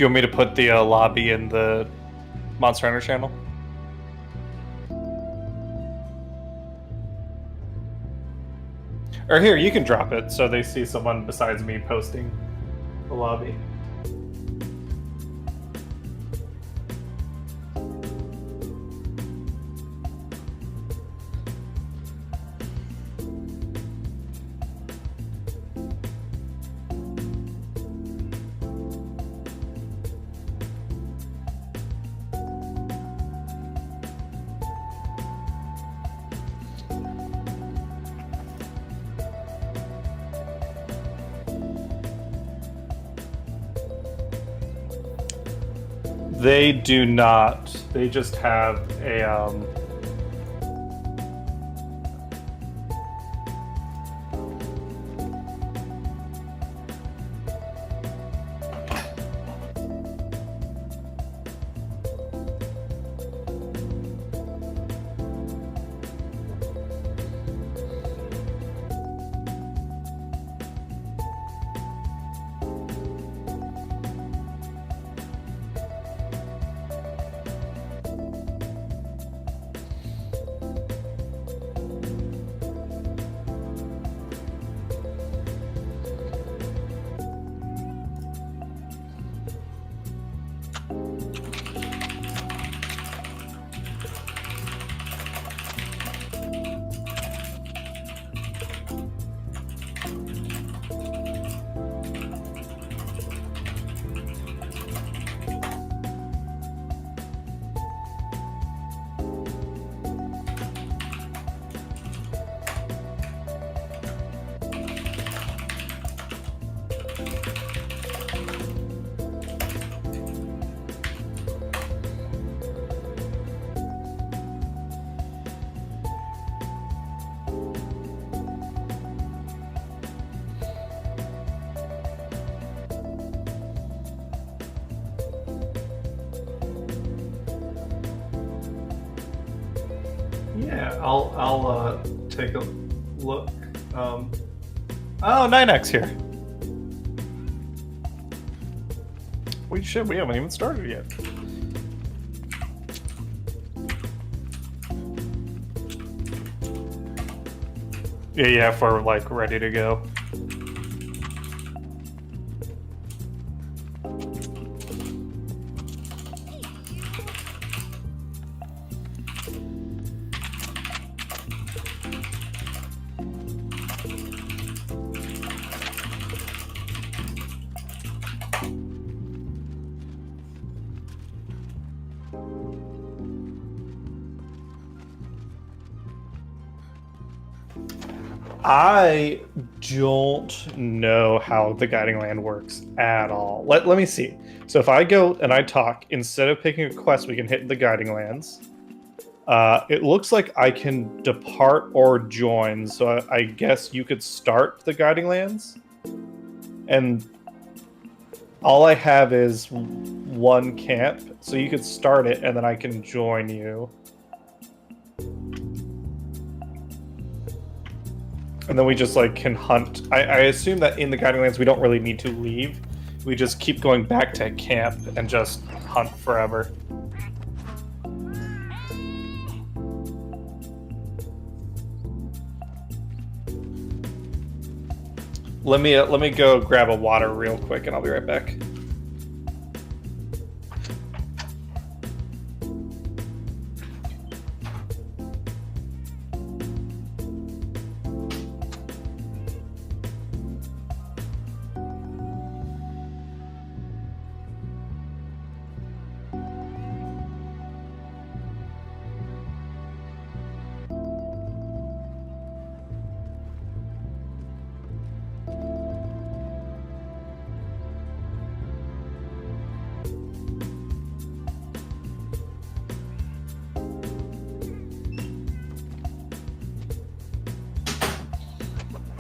Do you want me to put the lobby in the Monster Hunter channel? Or here, you can drop it so they see someone besides me posting the lobby. They do not. They just have a yeah, I'll take a look. Oh, 9X here. We haven't even started yet. Yeah, if we're like ready to go. I don't know how the guiding land works at all. Let me see. So if I go and I talk, instead of picking a quest, we can hit the guiding lands. It looks like I can depart or join. So I guess you could start the guiding lands. And all I have is one camp. So you could start it and then I can join you. And then we just like can hunt. I assume that in the guiding lands we don't really need to leave. We just keep going back to camp and just hunt forever. Let me go grab a water real quick and I'll be right back.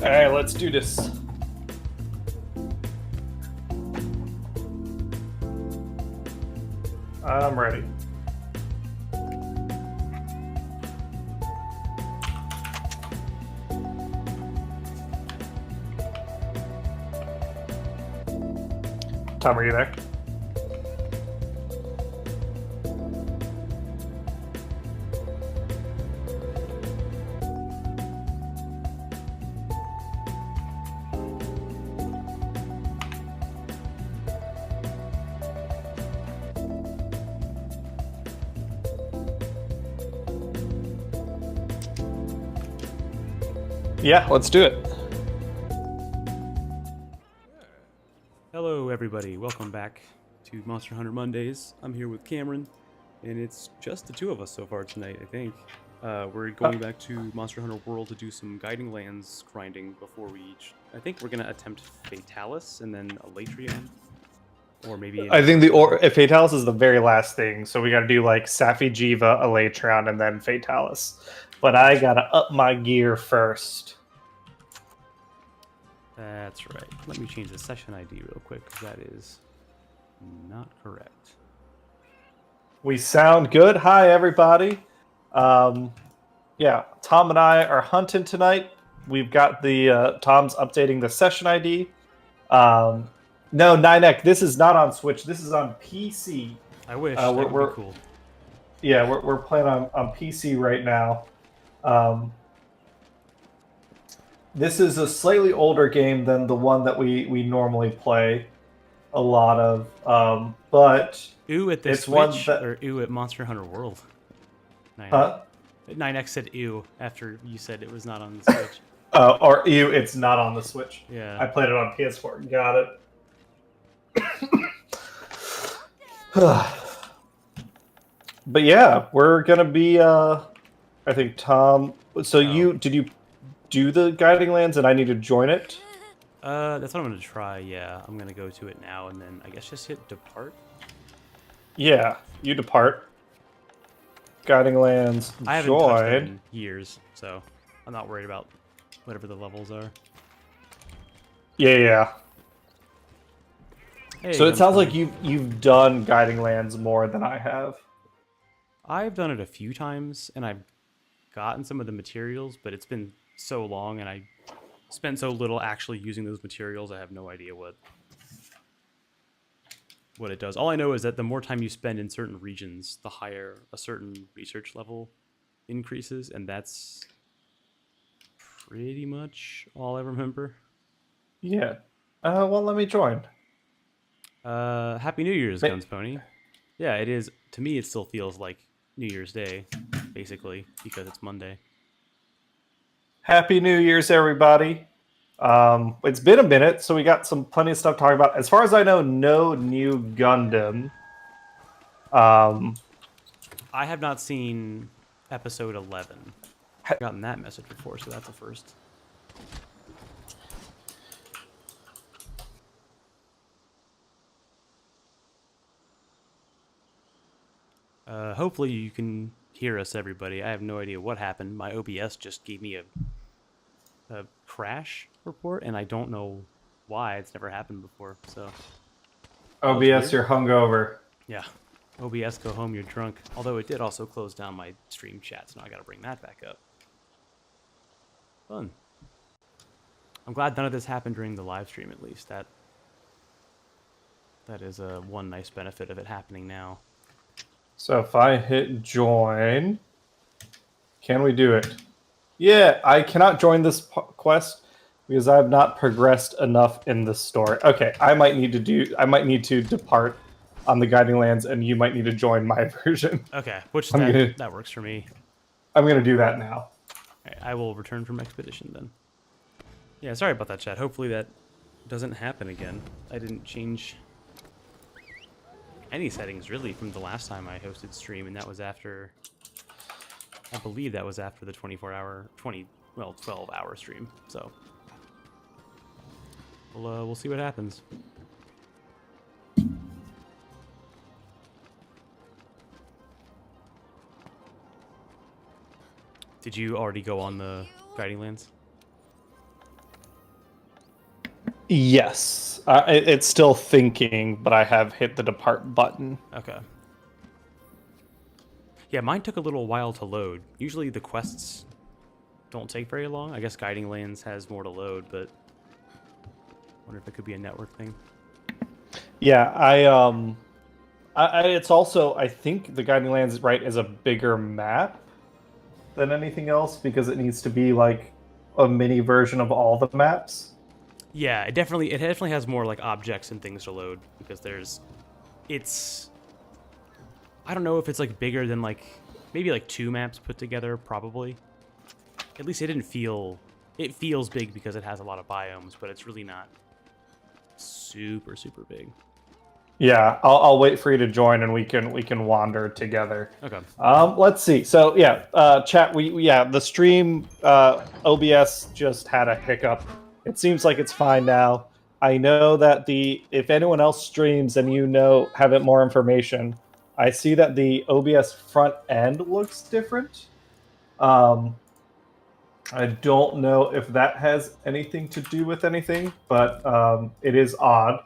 All right, let's do this. I'm ready. Tom, are you there? Yeah, let's do it. Hello, everybody. Welcome back to Monster Hunter Mondays. I'm here with Cameron, and it's just the two of us so far tonight, I think. We're going back to Monster Hunter World to do some Guiding Lands grinding before we each... I think we're going to attempt Fatalis and then Elatrion. Or maybe... I think if Fatalis is the very last thing, so we got to do like Safi Jiva, Elatrion, and then Fatalis. But I got to up my gear first. That's right. Let me change the session ID real quick, because that is not correct. We sound good. Hi, everybody. Yeah, Tom and I are hunting tonight. We've got the Tom's updating the session ID. No, 9X, this is not on Switch. This is on PC. I wish. That would be cool. Yeah, we're playing on PC right now. This is a slightly older game than the one that we normally play a lot of. But ew at the it's Switch one that... or ew at Monster Hunter World? 9X. Huh? 9X said ew after you said it was not on the Switch. Or ew, it's not on the Switch. Yeah. I played it on PS4. Got it. But yeah, we're gonna be. I think Tom. So did you do the Guiding Lands, and I need to join it? That's what I'm gonna try. Yeah, I'm gonna go to it now, and then I guess just hit depart. Yeah, you depart. Guiding Lands. I haven't touched it in years, so I'm not worried about whatever the levels are. Yeah. Hey, so it sounds like you've done Guiding Lands more than I have. I've done it a few times, and I've gotten some of the materials, but it's been so long, and I spent so little actually using those materials, I have no idea what it does. All I know is that the more time you spend in certain regions, the higher a certain research level increases, and that's pretty much all I remember. Yeah. Well, let me join. Happy New Year's, Guns Pony. Yeah, it is. To me, it still feels like New Year's Day, basically, because it's Monday. Happy New Year's, everybody. It's been a minute, so we got plenty of stuff to talk about. As far as I know, no new Gundam. I have not seen episode 11. I've gotten that message before, so that's a first. Hopefully you can hear us, everybody. I have no idea what happened. My OBS just gave me a crash report, and I don't know why. It's never happened before, so... OBS, you're hungover. Yeah. OBS, go home, you're drunk. Although it did also close down my stream chat, so now I gotta bring that back up. Fun. I'm glad none of this happened during the live stream, at least. That is one nice benefit of it happening now. So if I hit join, can we do it? Yeah, I cannot join this quest because I have not progressed enough in the story. Okay, I might need to depart on the Guiding Lands, and you might need to join my version. Okay, that works for me. I'm gonna do that now. Right, I will return from Expedition then. Yeah, sorry about that, chat. Hopefully that doesn't happen again. I didn't change any settings really from the last time I hosted stream, and that was after, I believe that was after the 12-hour stream. So we'll see what happens. Did you already go on the Guiding Lands? Yes. It's still thinking, but I have hit the depart button. Okay. Yeah, mine took a little while to load. Usually the quests don't take very long. I guess Guiding Lands has more to load, but I wonder if it could be a network thing. Yeah, it's also, I think the Guiding Lands is a bigger map than anything else because it needs to be like a mini version of all the maps. Yeah, it definitely has more like objects and things to load because I don't know if it's like bigger than like maybe like 2 maps put together, probably. At least it it feels big because it has a lot of biomes, but it's really not super big. Yeah, I'll wait for you to join and we can wander together. Okay. Let's see. So yeah, chat. The stream OBS just had a hiccup. It seems like it's fine now. I know that if anyone else streams and have it more information, I see that the OBS front end looks different. I don't know if that has anything to do with anything, but it is odd.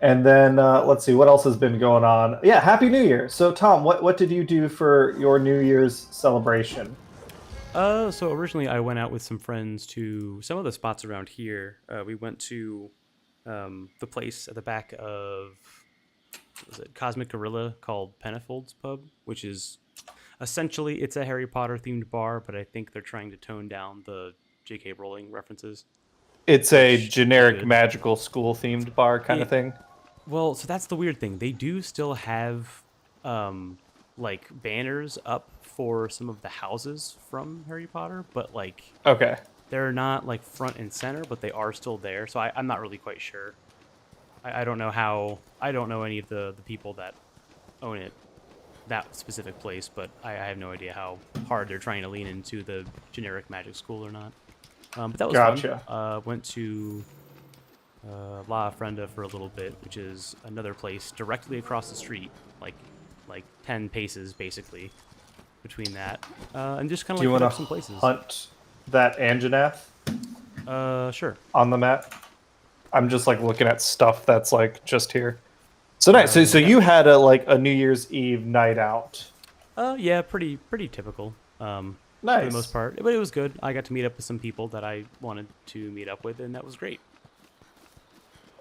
And then let's see what else has been going on. Yeah, Happy New Year. So Tom, what did you do for your New Year's celebration? So originally I went out with some friends to some of the spots around here. We went to the place at the back of Cosmic Gorilla called Pennifold's Pub, which is essentially it's a Harry Potter themed bar, but I think they're trying to tone down the J.K. Rowling references. It's a generic magical school themed bar kind of thing. Well, so that's the weird thing. They do still have like banners up for some of the houses from Harry Potter, but like okay, they're not like front and center, but they are still there. So I'm not really quite sure. I don't know how. I don't know any of the people that own it, that specific place, but I have no idea how hard they're trying to lean into the generic magic school or not. But that was fun. Went to La Ofrenda for a little bit, which is another place directly across the street, like 10 paces basically between that, and just kind of like some places. Hunt that Anjanath? Sure. On the map. I'm just like looking at stuff that's like just here. So nice. So you had a New Year's Eve night out. Yeah, pretty typical. Nice. For the most part, but it was good. I got to meet up with some people that I wanted to meet up with, and that was great.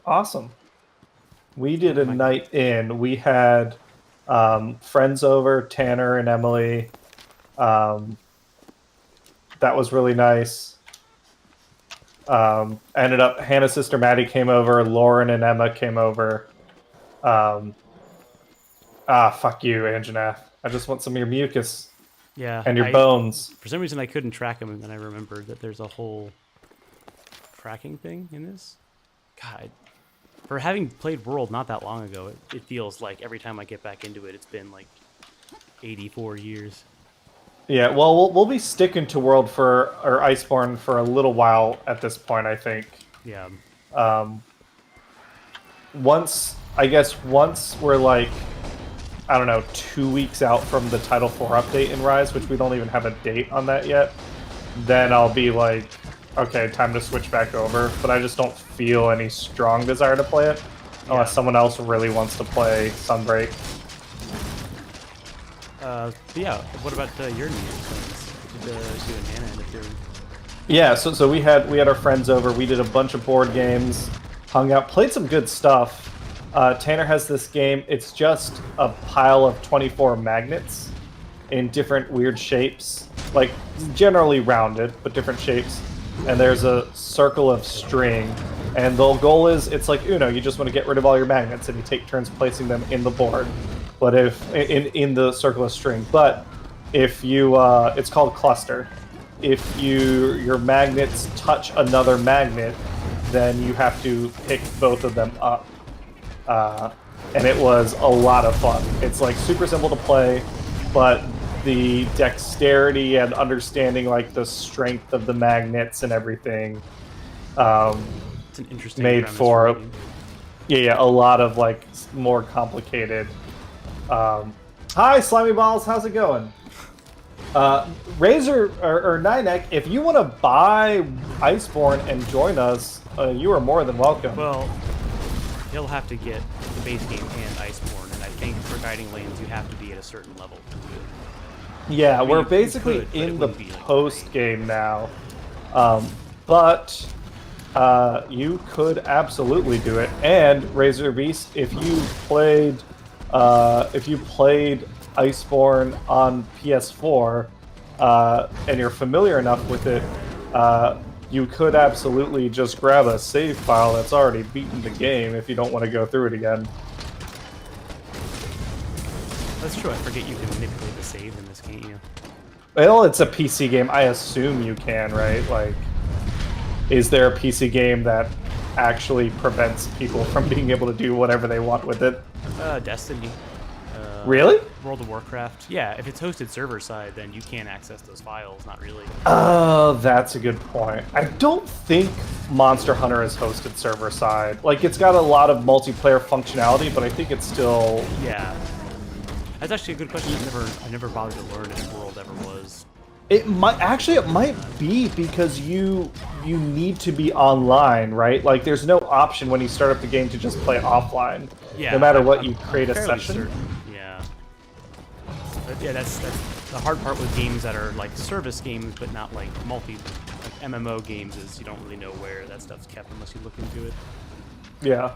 Awesome. We did a night in. We had friends over, Tanner and Emily. That was really nice. Ended up, Hannah's sister Maddie came over, Lauren and Emma came over. Fuck you, Anjanath. I just want some of your mucus. Yeah. And your bones. For some reason, I couldn't track them, and then I remembered that there's a whole tracking thing in this. God, for having played World not that long ago, it feels like every time I get back into it, it's been like 84 years. Yeah, well, we'll be sticking to World or Iceborne for a little while at this point, I think. Yeah. Once we're like, I don't know, 2 weeks out from the Title 4 update in Rise, which we don't even have a date on that yet, then I'll be like, okay, time to switch back over. But I just don't feel any strong desire to play it, unless someone else really wants to play Sunbreak. Yeah, what about your New Year's plans? What did you and Hannah end up doing? Yeah, so we had our friends over. We did a bunch of board games, hung out, played some good stuff. Tanner has this game. It's just a pile of 24 magnets in different weird shapes, like generally rounded, but different shapes. And there's a circle of string. And the goal is, it's like Uno. You just want to get rid of all your magnets, and you take turns placing them in the board. But if in the circle of string, but if you, it's called cluster. If your magnets touch another magnet, then you have to pick both of them up. And it was a lot of fun. It's like super simple to play, but the dexterity and understanding like the strength of the magnets and everything it's an interesting made for a lot of like more complicated. Hi Slimy Balls, how's it going? Razor or Ninek, if you want to buy Iceborne and join us, you are more than welcome. Well, he'll have to get the base game and Iceborne, and I think for Guiding Lanes you have to be at a certain level to do it. Yeah, we're basically in the post game now, but you could absolutely do it. And Razor Beast, if you played Iceborne on PS4 and you're familiar enough with it, you could absolutely just grab a save file that's already beaten the game if you don't want to go through it again. That's true. I forget you can manipulate the save in this game. Yeah. Well, it's a PC game. I assume you can, right? Like, is there a PC game that actually prevents people from being able to do whatever they want with it? Destiny. Really? World of Warcraft. Yeah, if it's hosted server side, then you can't access those files. Not really. Oh, that's a good point. I don't think Monster Hunter is hosted server side. Like, it's got a lot of multiplayer functionality, but I think it's still... Yeah. That's actually a good question. I never bothered to learn if World ever was. It might be because you need to be online, right? Like, there's no option when you start up the game to just play offline. Yeah. No matter what, you create a fairly session. certain. Yeah. But yeah, that's the hard part with games that are like service games, but not like like MMO games. Is you don't really know where that stuff's kept unless you look into it. Yeah.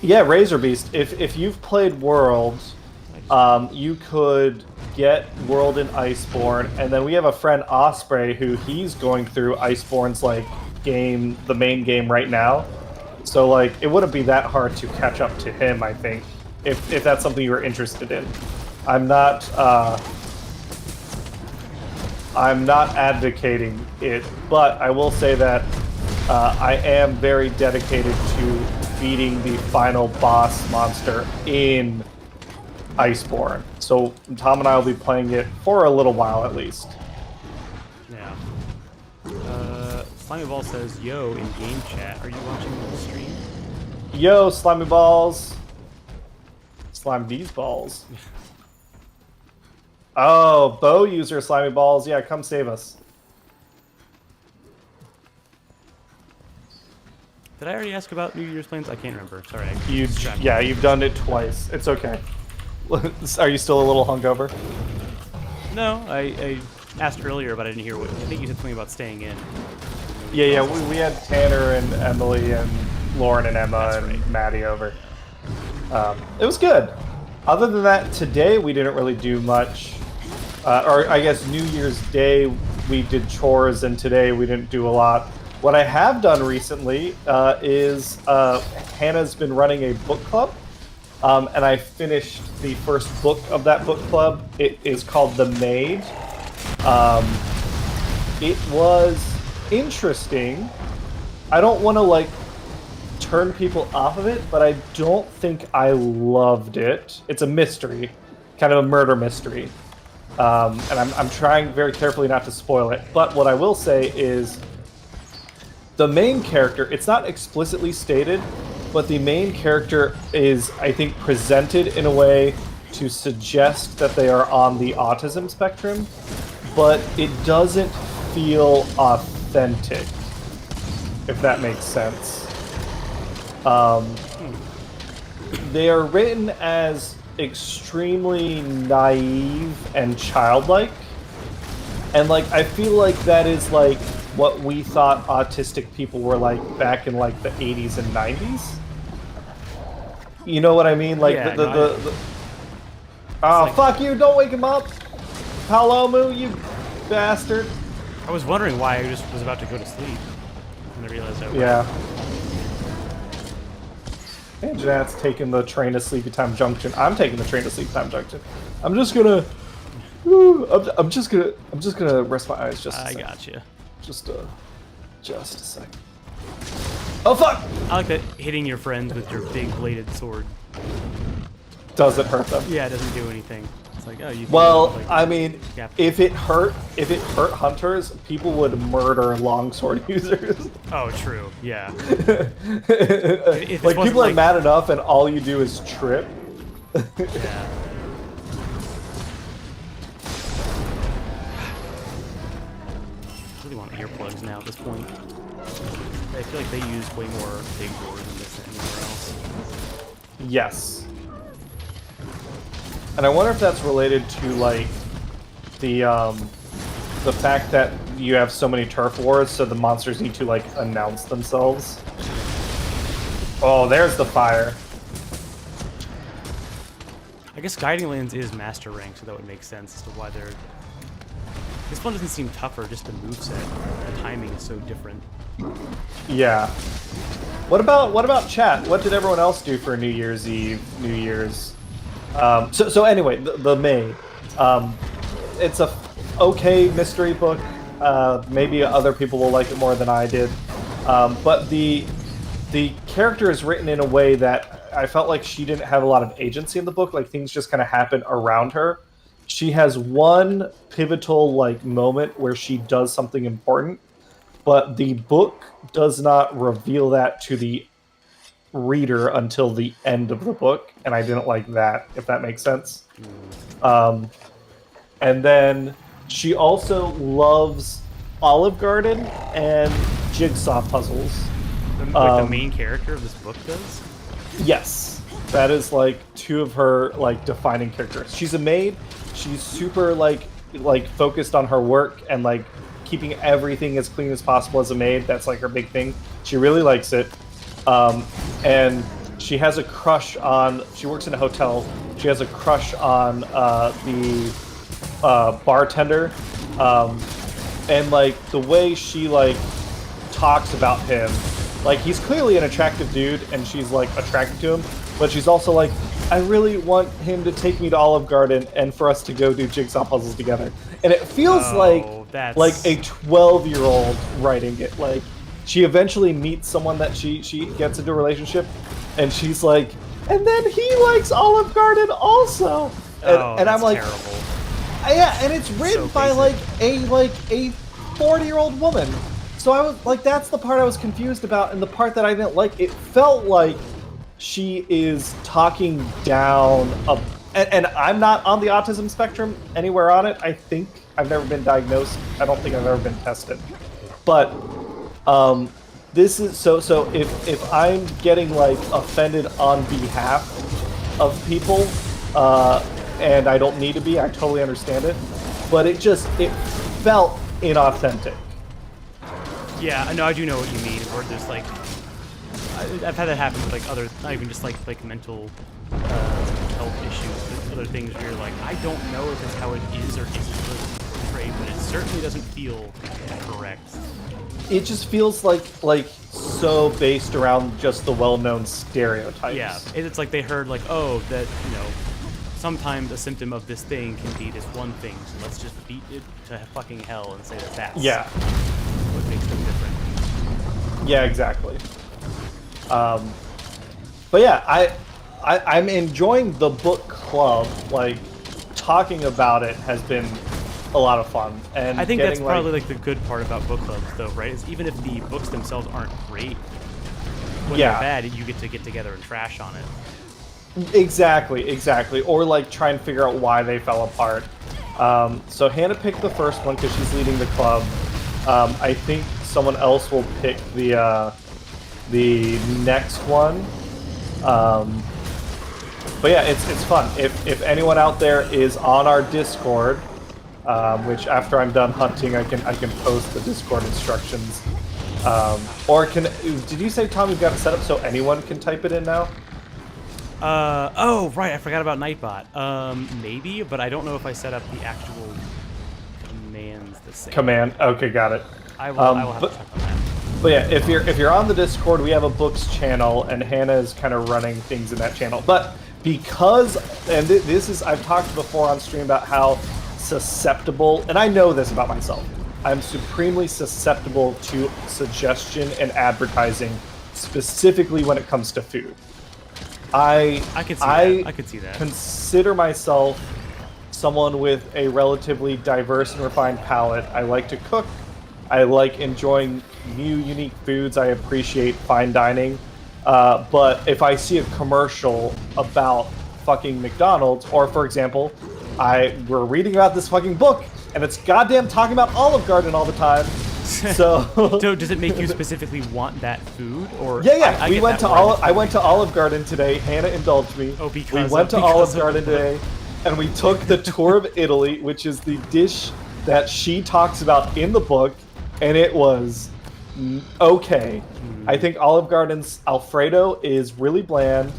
Yeah, Razor Beast. If you've played World, you could get World in Iceborne, and then we have a friend Osprey who he's going through Iceborne's like game, the main game right now. So like it wouldn't be that hard to catch up to him, I think, if that's something you're interested in. I'm not advocating it, but I will say that I am very dedicated to beating the final boss monster in Iceborne. So Tom and I will be playing it for a little while at least. Yeah. Slimy Ball says, "Yo," in game chat. Are you watching the stream? Yo, Slimy Balls. Slime these balls. Oh, bow user Slimy Balls. Yeah, come save us. Did I already ask about New Year's plans? I can't remember. Sorry. Yeah, you've done it twice. It's okay. Are you still a little hungover? No, I asked earlier, but I didn't hear what. I think you said something about staying in. Yeah. We had Tanner and Emily and Lauren and Emma and Maddie over. It was good. Other than that, today we didn't really do much. Or I guess New Year's Day we did chores, and today we didn't do a lot. What I have done recently is Hannah's been running a book club, and I finished the first book of that book club. It is called The Maid. It was interesting. I don't want to like turn people off of it, but I don't think I loved it. It's a mystery, kind of a murder mystery, and I'm trying very carefully not to spoil it. But what I will say is the main character, it's not explicitly stated, but the main character is, I think, presented in a way to suggest that they are on the autism spectrum, but it doesn't feel authentic, if that makes sense. They are written as extremely naive and childlike, and like I feel like that is like what we thought autistic people were like back in like the 80s and 90s. You know what I mean? Like Yeah, oh, like... fuck you! Don't wake him up, Palomu, you bastard! I was wondering why I just was about to go to sleep, and I realized I was. Yeah. And Jeanette's taking the train to Sleepy Time Junction. I'm taking the train to Sleepy Time Junction. I'm just gonna rest my eyes just a second. I gotcha. Just a second. Oh fuck! I like that hitting your friends with your big bladed sword. Doesn't hurt them. Yeah, it doesn't do anything. It's like, oh, you. Well, like, I mean, if it hurt hunters, people would murder longsword users. Oh, true. Yeah. Like people are mad enough, and all you do is trip. Yeah. I really want earplugs now at this point. I feel like they use way more big doors than this than anywhere else. Yes. And I wonder if that's related to like the fact that you have so many turf wars, so the monsters need to like announce themselves. Oh, there's the fire. I guess Guiding Lands is master rank, so that would make sense as to why they're. This one doesn't seem tougher, just the moveset. The timing is so different. Yeah. What about chat? What did everyone else do for New Year's Eve, New Year's? So anyway, the maid. It's a okay mystery book. Maybe other people will like it more than I did. But the character is written in a way that I felt like she didn't have a lot of agency in the book. Like things just kind of happen around her. She has one pivotal like moment where she does something important, but the book does not reveal that to the reader until the end of the book, and I didn't like that, if that makes sense. And then she also loves Olive Garden and jigsaw puzzles. Like the main character of this book does? Yes, that is like two of her like defining characters. She's a maid. She's super like focused on her work and like keeping everything as clean as possible as a maid. That's like her big thing. She really likes it. And she has a crush on. She works in a hotel. She has a crush on the bartender, and like the way she like talks about him. Like he's clearly an attractive dude, and she's like attracted to him. But she's also like, I really want him to take me to Olive Garden and for us to go do jigsaw puzzles together. And it feels like a 12-year-old writing it. Like she eventually meets someone that she gets into a relationship, and she's like, and then he likes Olive Garden also. And I'm like, terrible. Yeah, and it's written by like a 40-year-old woman. So I was like, that's the part I was confused about, and the part that I didn't like. It felt like she is talking down and I'm not on the autism spectrum anywhere on it. I think I've never been diagnosed. I don't think I've ever been tested. But this is so if I'm getting like offended on behalf of people, and I don't need to be, I totally understand it. But it felt inauthentic. Yeah, no, I do know what you mean. Where there's like, I've had that happen with like other, not even just like mental health issues, but other things where you're like, I don't know if it's how it is or isn't portrayed, but it certainly doesn't feel correct. It just feels like so based around just the well-known stereotypes. Yeah, it's like they heard like, oh, that sometimes a symptom of this thing can be this one thing, so let's just beat it to fucking hell and say that that's what makes them different. Yeah, exactly. But yeah, I'm enjoying the book club. Like talking about it has been a lot of fun, and I think that's probably like the good part about book clubs, though, right? Is even if the books themselves aren't great, when they're bad, you get to get together and trash on it. Exactly. Or like try and figure out why they fell apart. So Hannah picked the first one because she's leading the club. I think someone else will pick the next one. But yeah, it's fun. If anyone out there is on our Discord, which after I'm done hunting, I can post the Discord instructions. Or did you say, Tom, you've got it set up so anyone can type it in now? Oh, right, I forgot about Nightbot. Maybe, but I don't know if I set up the actual commands the same. Command, okay, got it. I will have to check on that. But yeah, if you're on the Discord, we have a books channel, and Hannah is kind of running things in that channel. But because, and this is, I've talked before on stream about how susceptible, and I know this about myself, I'm supremely susceptible to suggestion and advertising, specifically when it comes to food. I could see that. Consider myself someone with a relatively diverse and refined palate. I like to cook. I like enjoying new, unique foods. I appreciate fine dining. But if I see a commercial about fucking McDonald's, or for example, we're reading about this fucking book, and it's goddamn talking about Olive Garden all the time. So does it make you specifically want that food, or I went to Olive Garden today. Hannah indulged me. Oh, because we went to Olive Garden today, and we took the tour of Italy, which is the dish that she talks about in the book, and it was okay. I think Olive Garden's Alfredo is really bland.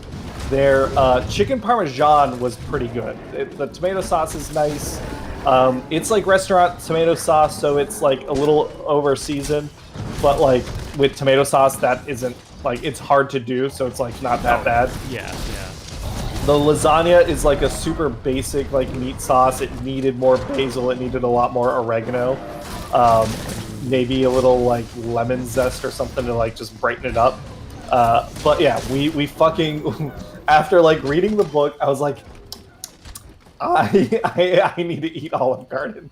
Their chicken parmesan was pretty good. The tomato sauce is nice. It's like restaurant tomato sauce, so it's like a little over seasoned, but like with tomato sauce that isn't like, it's hard to do, so it's like not that bad. Yeah. The lasagna is like a super basic like meat sauce. It needed more basil. It needed a lot more oregano. Maybe a little like lemon zest or something to like just brighten it up. But yeah, we fucking after like reading the book, I was like, I need to eat Olive Garden.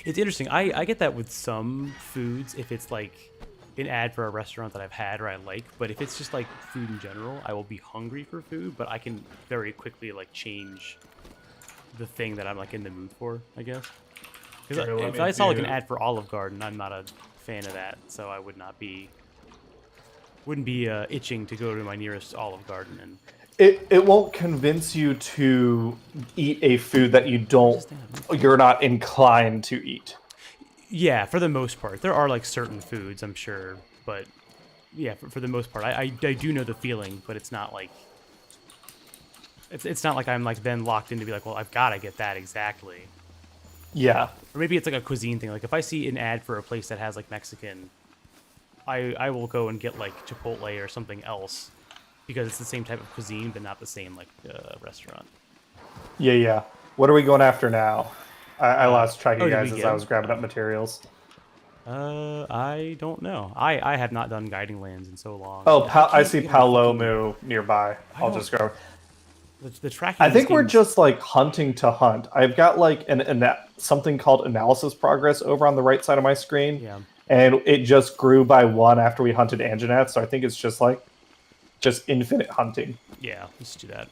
It's interesting. I get that with some foods if it's like an ad for a restaurant that I've had or I like, but if it's just like food in general, I will be hungry for food, but I can very quickly like change the thing that I'm like in the mood for, I guess. Because if I saw like an ad for Olive Garden, I'm not a fan of that, so I wouldn't be itching to go to my nearest Olive Garden and. It won't convince you to eat a food that you're not inclined to eat. Yeah, for the most part. There are like certain foods, I'm sure, but yeah, for the most part, I do know the feeling, but it's not like it's not like I'm like then locked in to be like, well, I've got to get that exactly. Yeah. Or maybe it's like a cuisine thing. Like if I see an ad for a place that has like Mexican, I will go and get like Chipotle or something else because it's the same type of cuisine, but not the same like restaurant. Yeah. What are we going after now? I lost track of you guys as I was grabbing up materials. I don't know. I have not done guiding lands in so long. Oh, I see Palomu nearby. I'll just go. The tracking. I think we're just like hunting to hunt. I've got like something called analysis progress over on the right side of my screen. Yeah. And it just grew by 1 after we hunted Anjanath, so I think it's just infinite hunting. Yeah, let's do that.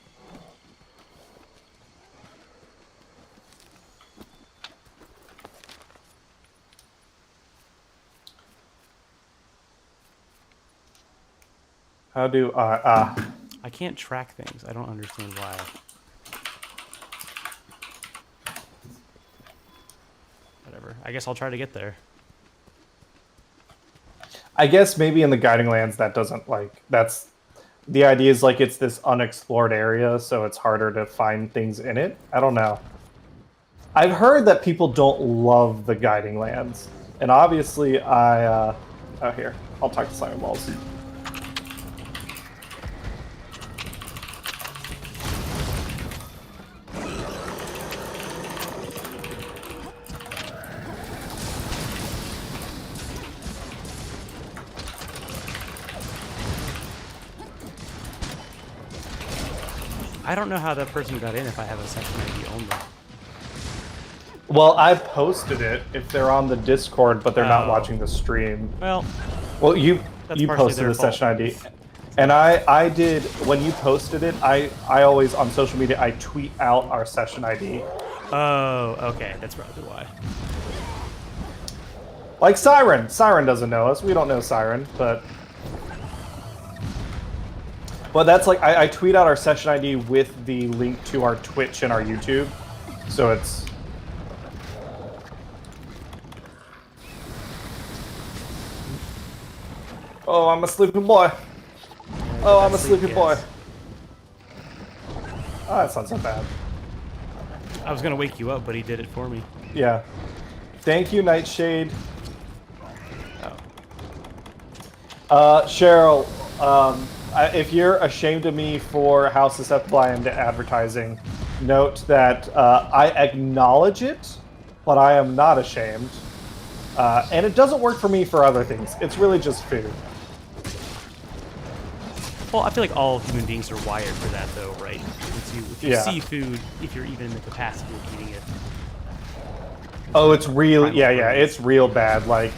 How do I... I can't track things. I don't understand why. Whatever. I guess I'll try to get there. I guess maybe in the Guiding Lands that doesn't that's... The idea is like it's this unexplored area, so it's harder to find things in it. I don't know. I've heard that people don't love the Guiding Lands. And obviously oh, here. I'll talk to Simon Walls. I don't know how that person got in if I have a section ID only. Well, I posted it if they're on the Discord, but they're not watching the stream. Well, you posted the session ID, and I did when you posted it. I always on social media I tweet out our session ID. Oh, okay, that's probably why. Like Siren doesn't know us. We don't know Siren, but that's like I tweet out our session ID with the link to our Twitch and our YouTube, so it's. Oh, I'm a sleeping boy. Oh, I'm a sleeping boy. Oh, that's not so bad. I was gonna wake you up, but he did it for me. Yeah. Thank you, Nightshade. Oh. Cheryl, if you're ashamed of me for how susceptible I am to advertising, note that I acknowledge it, but I am not ashamed. And it doesn't work for me for other things. It's really just food. Well, I feel like all human beings are wired for that, though, right? If you see food, if you're even in the capacity of eating it. Oh, it's real. Yeah, it's real bad. Like,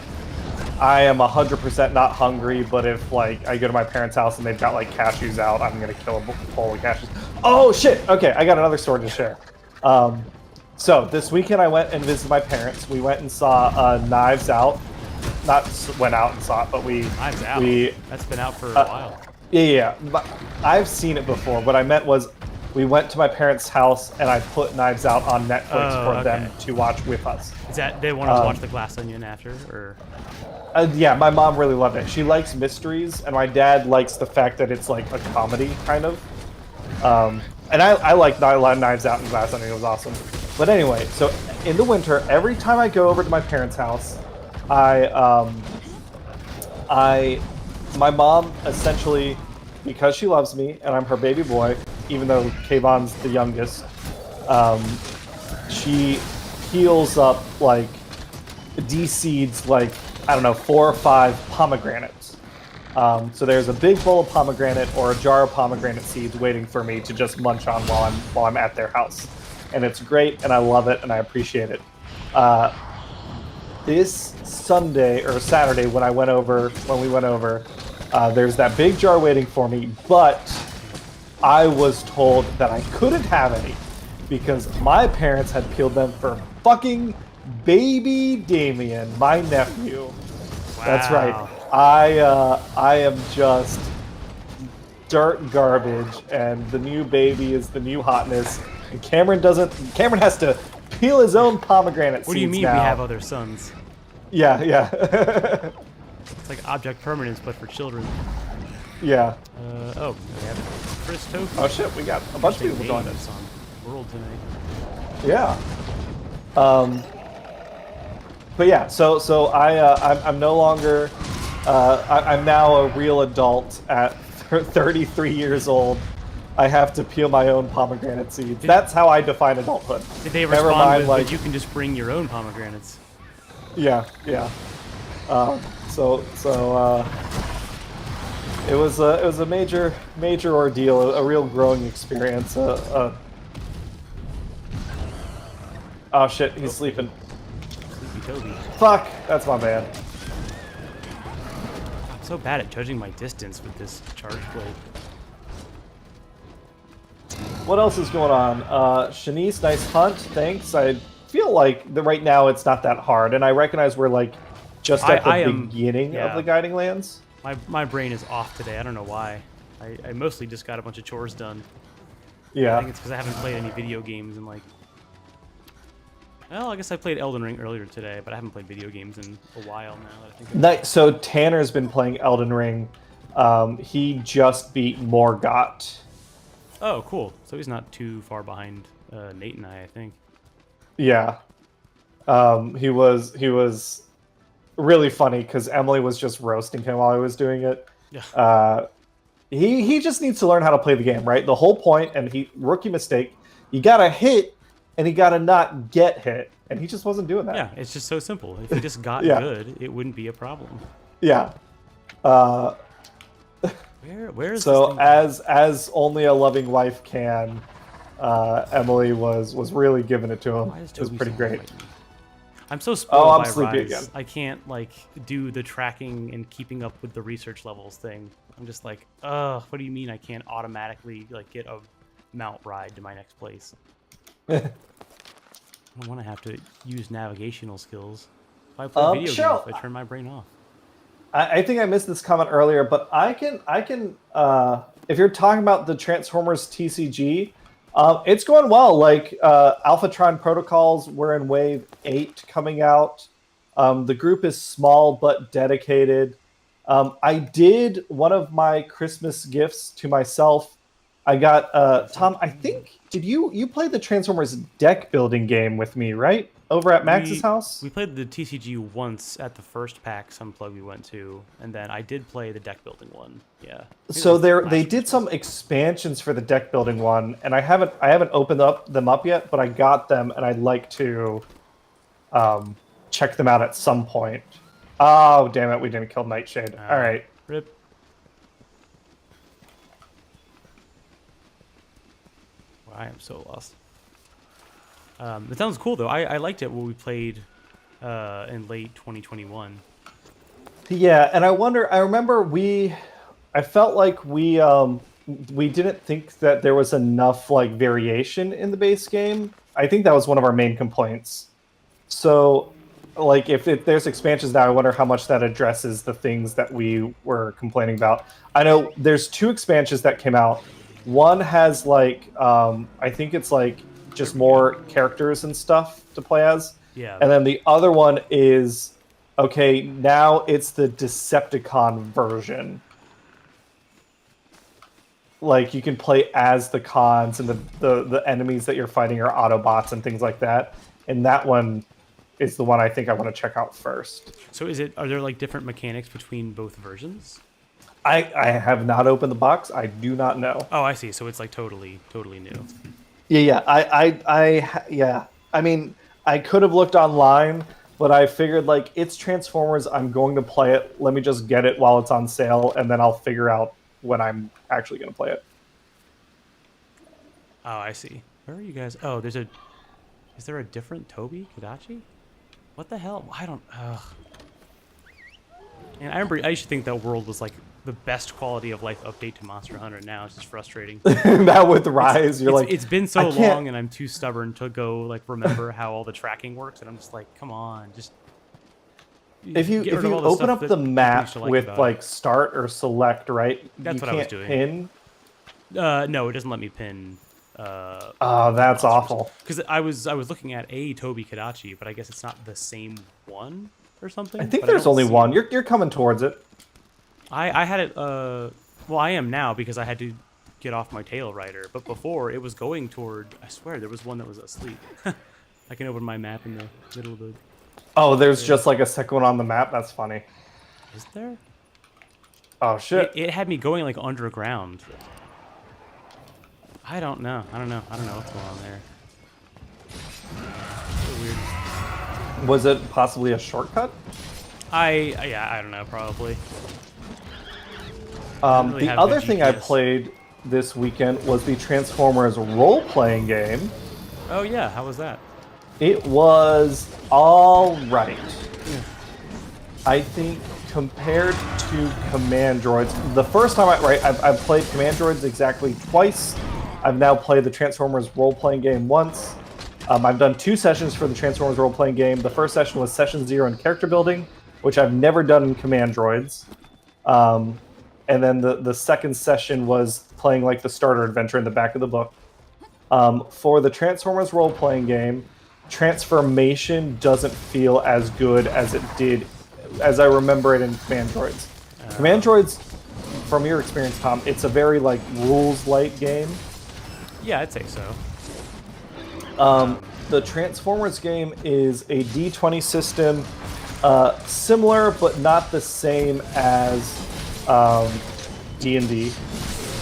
I am 100% not hungry, but if like I go to my parents' house and they've got like cashews out, I'm gonna kill a bowl of cashews. Oh shit! Okay, I got another story to share. So this weekend I went and visited my parents. We went and saw Knives Out. Not went out and saw it, but Knives Out. That's been out for a while. Yeah. But I've seen it before. What I meant was, we went to my parents' house and I put Knives Out on Netflix for them to watch with us. Is that they want to watch The Glass Onion after, or? Yeah, my mom really loved it. She likes mysteries, and my dad likes the fact that it's like a comedy kind of. And I like Knives Out and Glass Onion. It was awesome. But anyway, so in the winter, every time I go over to my parents' house, my mom essentially, because she loves me and I'm her baby boy, even though Kayvon's the youngest, she heals up like de-seeds like, I don't know, 4 or 5 pomegranates. So there's a big bowl of pomegranate or a jar of pomegranate seeds waiting for me to just munch on while I'm at their house, and it's great, and I love it, and I appreciate it. This Sunday or Saturday when we went over, there's that big jar waiting for me, but I was told that I couldn't have any because my parents had peeled them for fucking baby Damien, my nephew. Wow. That's right. I am just dirt garbage, and the new baby is the new hotness. And Cameron has to peel his own pomegranate seeds. What do you mean now. We have other sons? Yeah. It's like Object Permanence, but for children. Yeah. Oh, we have Chris Tofu. Oh shit, we got a bunch of people joining us on World tonight. Yeah. But yeah, so I'm no longer. I'm now a real adult at 33 years old. I have to peel my own pomegranate seeds. That's how I define adulthood. Did they respond with, like, you can just bring your own pomegranates? Yeah. It was a major ordeal, a real growing experience. Oh shit, he's sleeping. Sleepy Toby. Fuck, that's my bad. I'm so bad at judging my distance with this charge blade. What else is going on? Shanice, nice hunt, thanks. I feel like right now it's not that hard, and I recognize we're like just at the beginning of the Guiding Lands. My brain is off today. I don't know why. I mostly just got a bunch of chores done. Yeah. I think it's because I haven't played any video games in like... Well, I guess I played Elden Ring earlier today, but I haven't played video games in a while now. That I think nice. So Tanner's been playing Elden Ring. He just beat Morgott. Oh, cool. So he's not too far behind Nate and I think. Yeah. He was really funny because Emily was just roasting him while he was doing it. Yeah. He just needs to learn how to play the game, right? The whole point, and rookie mistake, you gotta hit and you gotta not get hit, and he just wasn't doing that. Yeah, it's just so simple. If he just got good, it wouldn't be a problem. Yeah. Where is so as only a loving wife can, Emily was really giving it to him. It was pretty great. I'm so spoiled by sleepy Rise. again. I can't like do the tracking and keeping up with the research levels thing. I'm just like, what do you mean I can't automatically like get a mount ride to my next place? I don't want to have to use navigational skills. If I play video games, I turn my brain off. I think I missed this comment earlier, but I can if you're talking about the Transformers TCG, it's going well. Like Alphatron Protocols, we're in Wave 8 coming out. The group is small but dedicated. I did one of my Christmas gifts to myself. I got Tom. I think did you play the Transformers deck building game with me, right? Over at Max's house? We played the TCG once at the first PAX Unplugged we went to, and then I did play the deck building one. Yeah. So they did some expansions for the deck building one, and I haven't opened them up yet, but I got them, and I'd like to check them out at some point. Oh damn it, we didn't kill Nightshade. All right. Rip. Wow, I am so lost. It sounds cool though. I liked it when we played in late 2021. Yeah, and I remember I felt like we didn't think that there was enough like variation in the base game. I think that was one of our main complaints. So like if there's expansions now, I wonder how much that addresses the things that we were complaining about. I know there's 2 expansions that came out. One has like I think it's like just more characters and stuff to play as. Yeah. And then the other one is, okay, now it's the Decepticon version. Like, you can play as the cons, and the enemies that you're fighting are Autobots and things like that. And that one is the one I think I want to check out first. So are there like different mechanics between both versions? I have not opened the box. I do not know. Oh, I see. So it's like totally new. Yeah. Yeah. I mean, I could have looked online, but I figured like it's Transformers. I'm going to play it. Let me just get it while it's on sale, and then I'll figure out when I'm actually going to play it. Oh, I see. Where are you guys? Oh, there's a. Is there a different Toby Kadachi? What the hell? I don't. Ugh. And I remember I used to think that world was like the best quality of life update to Monster Hunter. Now it's just frustrating. Now with Rise, you're like, it's been so I can't- long, and I'm too stubborn to go like remember how all the tracking works, and I'm just like, come on, just. If you get rid of all the open stuff up that the people map used to like with about like start or select, right? That's you what I was can't doing. pin. No, it doesn't let me pin. Oh, that's awful. Because I was looking at a Toby Kadachi, but I guess it's not the same one or something. I think but there's don't only see one. it. You're coming towards it. I had it. Well, I am now because I had to get off my tail rider. But before it was going toward. I swear there was one that was asleep. I can open my map in the middle of the. Oh, there's just like a second one on the map. That's funny. Is there? Oh shit! It had me going like underground. I don't know. I don't know what's going on there. So weird. Was it possibly a shortcut? Yeah, I don't know. Probably. Really The have other good thing I GPS. played this weekend was the Transformers role-playing game. Oh yeah, how was that? It was all right. I think compared to Command Droids, the first time I've played Command Droids exactly twice. I've now played the Transformers role-playing game once. I've done 2 sessions for the Transformers role-playing game. The first session was Session 0 in character building, which I've never done in Command Droids. And then the second session was playing like the starter adventure in the back of the book. For the Transformers role-playing game, transformation doesn't feel as good as it did, as I remember it in Command Droids. Command Droids, from your experience, Tom, it's a very like rules-light game. Yeah, I'd say so. The Transformers game is a D20 system, similar but not the same as D&D.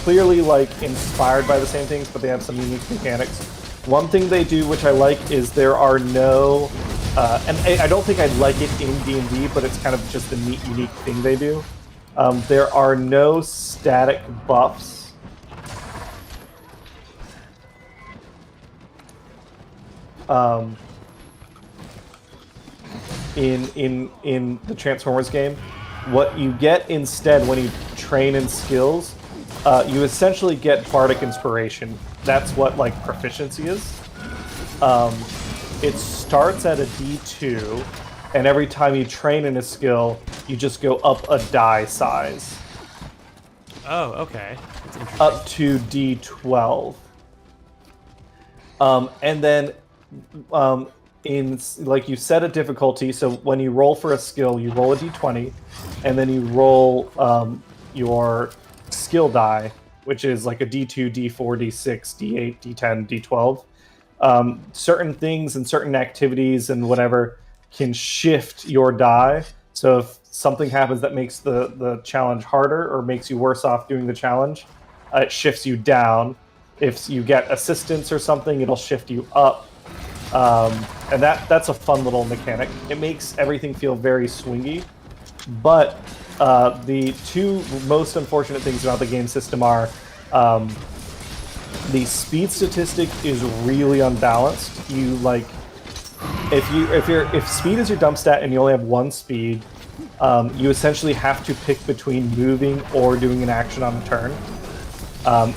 Clearly, like inspired by the same things, but they have some unique mechanics. One thing they do, which I like, is there are no, and I don't think I'd like it in D&D, but it's kind of just a neat, unique thing they do. There are no static buffs. In the Transformers game, what you get instead when you train in skills, you essentially get bardic inspiration. That's what like proficiency is. It starts at a D2, and every time you train in a skill, you just go up a die size. Oh, okay. That's interesting. Up to D12. And then in like you set a difficulty, so when you roll for a skill, you roll a d20, and then you roll your skill die, which is like a d2, d4, d6, d8, d10, d12. Certain things and certain activities and whatever can shift your die. So if something happens that makes the challenge harder or makes you worse off doing the challenge, it shifts you down. If you get assistance or something, it'll shift you up. And that's a fun little mechanic. It makes everything feel very swingy. But the 2 most unfortunate things about the game system are the speed statistic is really unbalanced. You like if speed is your dump stat and you only have 1 speed, you essentially have to pick between moving or doing an action on a turn.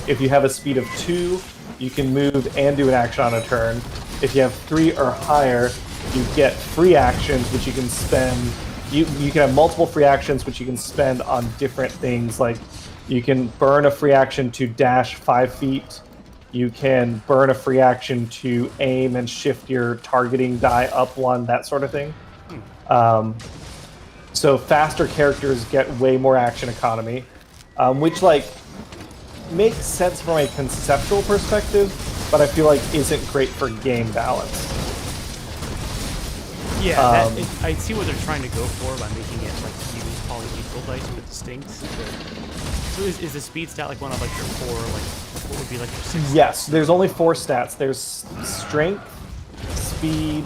If you have a speed of 2, you can move and do an action on a turn. If you have 3 or higher, you get free actions, which you can spend. You can have multiple free actions, which you can spend on different things. Like you can burn a free action to dash 5 feet. You can burn a free action to aim and shift your targeting die up 1, that sort of thing. So faster characters get way more action economy, which like makes sense from a conceptual perspective, but I feel like isn't great for game balance. Yeah, I see what they're trying to go for by making it like use polyhedral dice but distinct. So is the speed stat like one of like your four, like what would be like your six? Yes, there's only 4 stats. There's strength, speed,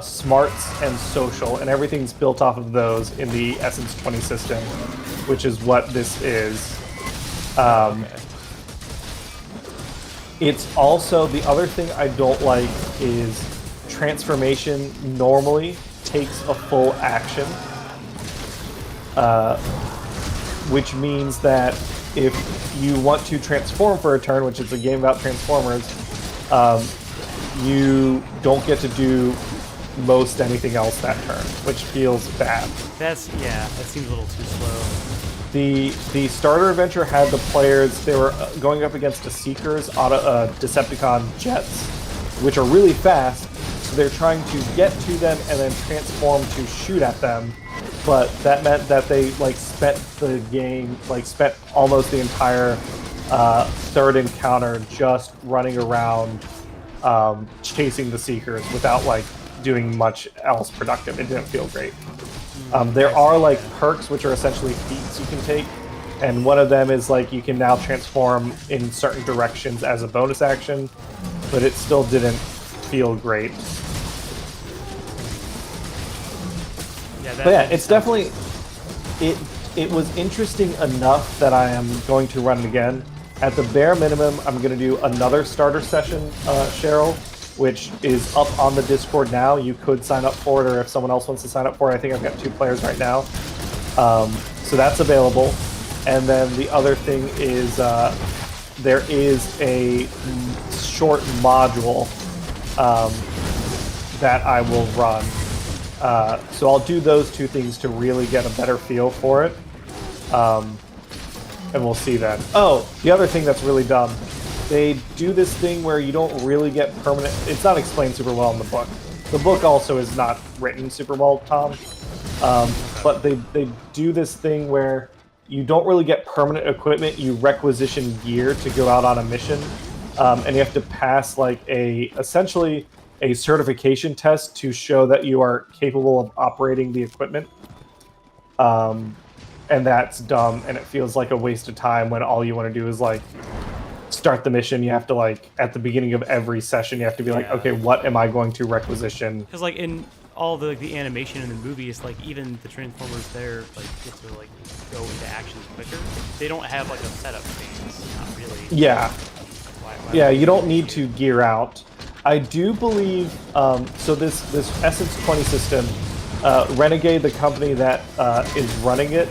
smarts, and social, and everything's built off of those in the Essence 20 system, which is what this is. Okay. It's also, the other thing I don't like is transformation normally takes a full action, which means that if you want to transform for a turn, which is a game about Transformers, you don't get to do most anything else that turn, which feels bad. That seems a little too slow. The starter adventure had the players, they were going up against the Seekers, Decepticon jets, which are really fast, so they're trying to get to them and then transform to shoot at them, but that meant that they spent the game, spent almost the entire third encounter just running around chasing the Seekers without doing much else productive. It didn't feel great. There are perks which are essentially feats you can take, and one of them is you can now transform in certain directions as a bonus action, but it still didn't feel great. Yeah, it's definitely it was interesting enough that I am going to run it again. At the bare minimum, I'm going to do another starter session, Cheryl, which is up on the Discord now. You could sign up for it, or if someone else wants to sign up for it, I think I've got 2 players right now. So that's available. And then the other thing is there is a short module that I will run. So I'll do those 2 things to really get a better feel for it. And we'll see then. Oh, the other thing that's really dumb. They do this thing where you don't really get permanent... It's not explained super well in the book. The book also is not written super well, Tom. But they do this thing where you don't really get permanent equipment. You requisition gear to go out on a mission. And you have to pass essentially a certification test to show that you are capable of operating the equipment. And that's dumb, and it feels like a waste of time when all you want to do is start the mission. You have to at the beginning of every session you have to be okay, what am I going to requisition? Because in all the animation in the movies, even the Transformers there get to go into action quicker. They don't have a setup phase, not really. Yeah. Why You don't need to gear out. I do believe so this Essence 20 system, Renegade, the company that is running it,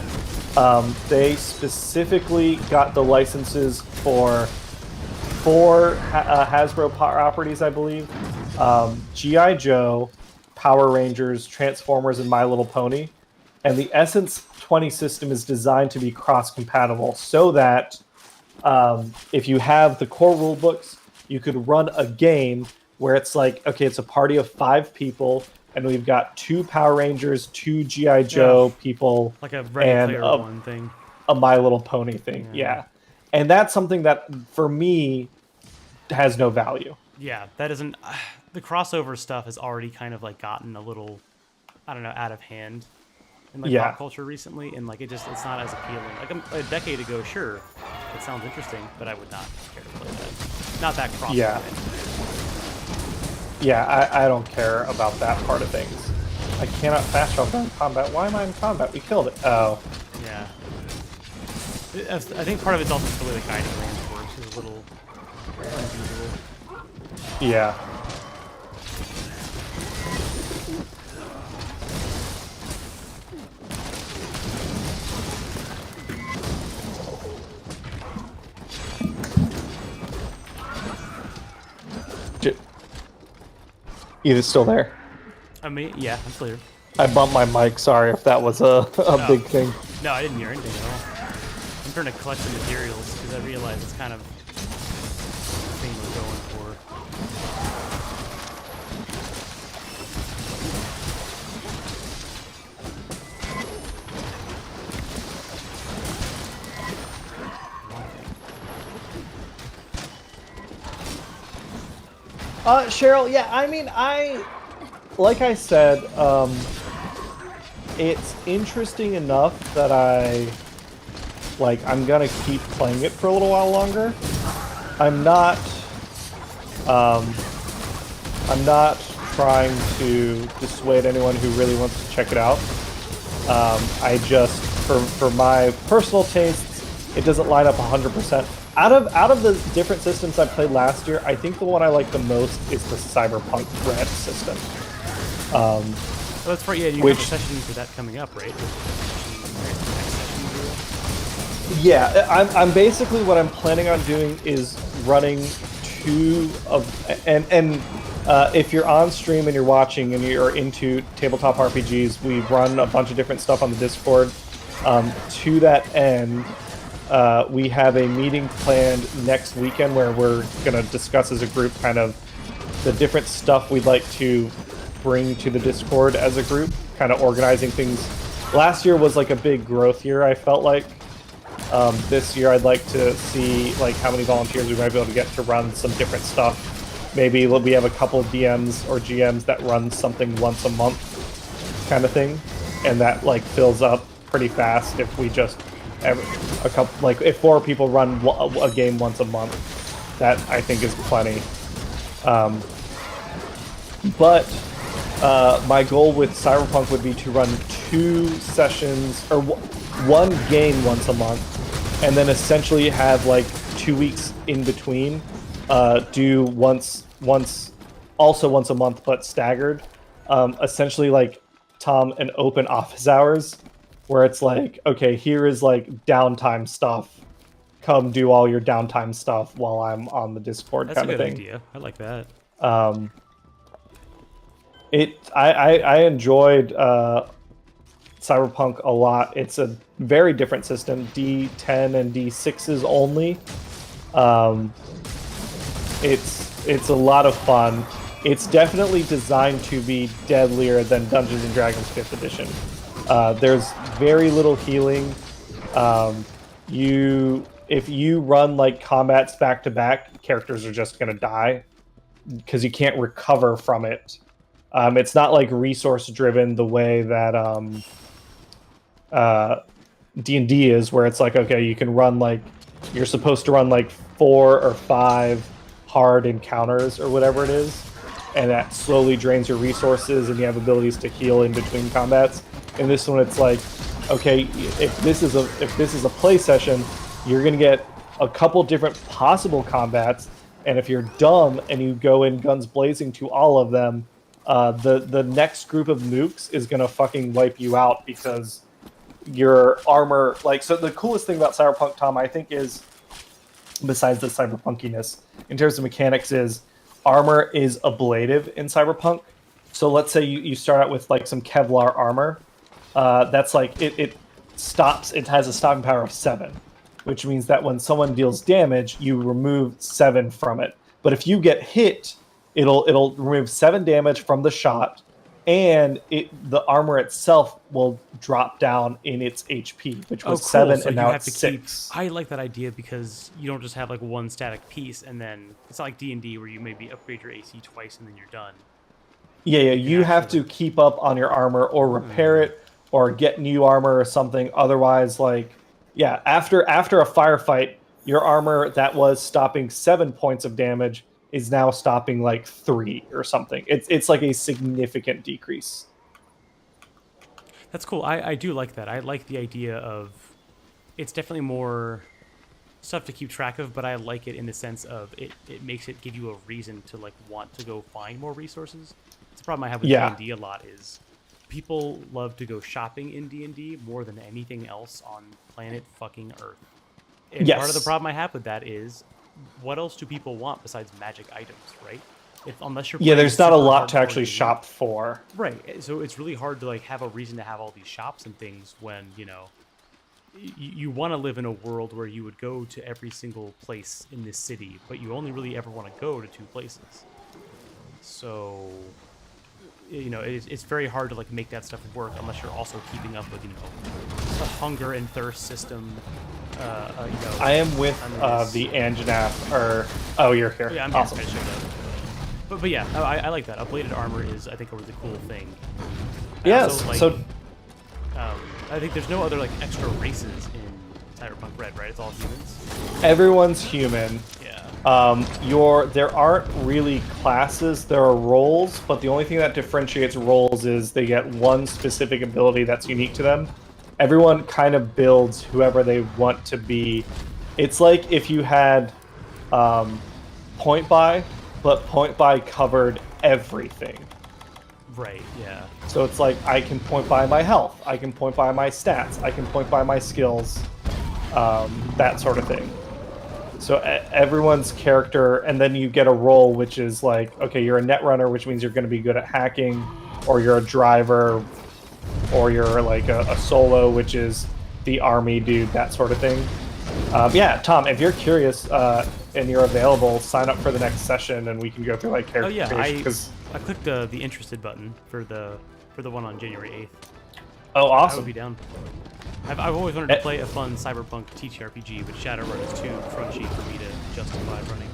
they specifically got the licenses for 4 Hasbro properties, I believe. G.I. Joe, Power Rangers, Transformers, and My Little Pony. And the Essence 20 system is designed to be cross-compatible so that if you have the core rulebooks, you could run a game where it's okay, it's a party of 5 people, and we've got 2 Power Rangers, 2 G.I. Joe people, a Ready Player One thing. A My Little Pony thing, yeah. And that's something that, for me, has no value. Yeah, that isn't... the crossover stuff has already kind of gotten a little, I don't know, out of hand in pop culture recently, and it's not as appealing. A decade ago, sure, it sounds interesting, but I would not care to play that. Not that crossover. Yeah. Yeah, I don't care about that part of things. I cannot fast travel in combat. Why am I in combat? We killed it. Oh. Yeah. I think part of it's also the way the guiding lands works is a little unusual. Yeah. Either still there? Yeah, I'm still here. I bumped my mic. Sorry if that was a big thing. No, I didn't hear anything at all. I'm trying to collect the materials because I realize it's kind of the thing we're going for. Cheryl, yeah, I mean, like I said, it's interesting enough that I'm gonna keep playing it for a little while longer. I'm not trying to dissuade anyone who really wants to check it out. I just, for my personal tastes, it doesn't line up 100%. Out of the different systems I played last year, I think the one I like the most is the Cyberpunk Red system. Well, that's right. Yeah, you have a session for that coming up, right? Yeah, I'm basically what I'm planning on doing is running if you're on stream and you're watching and you're into tabletop RPGs, we run a bunch of different stuff on the Discord. To that end, we have a meeting planned next weekend where we're going to discuss as a group kind of the different stuff we'd like to bring to the Discord as a group, kind of organizing things. Last year was like a big growth year, I felt like. This year I'd like to see like how many volunteers we might be able to get to run some different stuff. Maybe we have a couple of DMs or GMs that run something once a month kind of thing, and that like fills up pretty fast if we just if 4 people run a game once a month. That I think is plenty. But my goal with Cyberpunk would be to run 2 sessions or 1 game once a month, and then essentially have like 2 weeks in between. Do once a month, but staggered. Essentially, like Tom, an open office hours, where it's like, okay, here is like downtime stuff. Come do all your downtime stuff while I'm on the Discord. That's kind a of good thing. idea. I like that. I enjoyed Cyberpunk a lot. It's a very different system, D10 and D6s only. It's a lot of fun. It's definitely designed to be deadlier than Dungeons and Dragons 5th edition. There's very little healing. If you run like combats back to back, characters are just gonna die because you can't recover from it. It's not like resource driven the way that D&D is, where it's like, okay, you can run like, you're supposed to run like 4 or 5 hard encounters or whatever it is, and that slowly drains your resources and you have abilities to heal in between combats. In this one, it's like, okay, if this is a play session, you're gonna get a couple different possible combats, and if you're dumb and you go in guns blazing to all of them, the next group of nukes is gonna fucking wipe you out because your armor, like, so the coolest thing about Cyberpunk, Tom, I think, is, besides the cyberpunkiness, in terms of mechanics, is armor is ablative in Cyberpunk. So let's say you start out with like some Kevlar armor. That's like, it stops, it has a stopping power of 7, which means that when someone deals damage, you remove 7 from it. But if you get hit, it'll remove 7 damage from the shot, and the armor itself will drop down in its HP, which was 7, so and now it's 6. I like that idea because you don't just have like one static piece, and then it's not like D&D where you maybe upgrade your AC twice and then you're done. Yeah, you have to keep up on your armor or repair it or get new armor or something. Otherwise, like, yeah, after a firefight, your armor that was stopping 7 points of damage is now stopping like 3 or something. It's like a significant decrease. That's cool. I do like that. I like the idea of, it's definitely more stuff to keep track of, but I like it in the sense of it makes it give you a reason to like want to go find more resources. It's a problem I have with D&D a lot is people love to go shopping in D&D more than anything else on planet fucking Earth. And part of the problem I have with that is, what else do people want besides magic items, right? Unless you're there's not a lot to actually shop for. Right. So it's really hard to like have a reason to have all these shops and things when, you know, you want to live in a world where you would go to every single place in this city, but you only really ever want to go to 2 places. So, you know, it's very hard to like make that stuff work unless you're also keeping up with, you know, a hunger and thirst system. You know, I am with the Anjanath, or... Oh, you're here. Yeah, I'm awesome. here. But yeah, I like that. Upbladed armor is, I think, a really cool thing. Yes. I think there's no other like extra races in Cyberpunk Red, right? It's all humans. Everyone's human. Yeah. There aren't really classes. There are roles, but the only thing that differentiates roles is they get one specific ability that's unique to them. Everyone kind of builds whoever they want to be. It's like if you had point buy, but point buy covered everything. Right. Yeah. So it's like I can point by my health, I can point by my stats, I can point by my skills, that sort of thing. So everyone's character, and then you get a role which is like, okay, you're a net runner, which means you're going to be good at hacking, or you're a driver, or you're like a solo, which is the army dude, that sort of thing. Yeah, Tom, if you're curious and you're available, sign up for the next session, and we can go through like character. Oh yeah, creation, I clicked the interested button for the one on January 8th. Oh, awesome! I would be down. I've always wanted to play a fun cyberpunk TTRPG, but Shadowrun is too crunchy for me to justify running.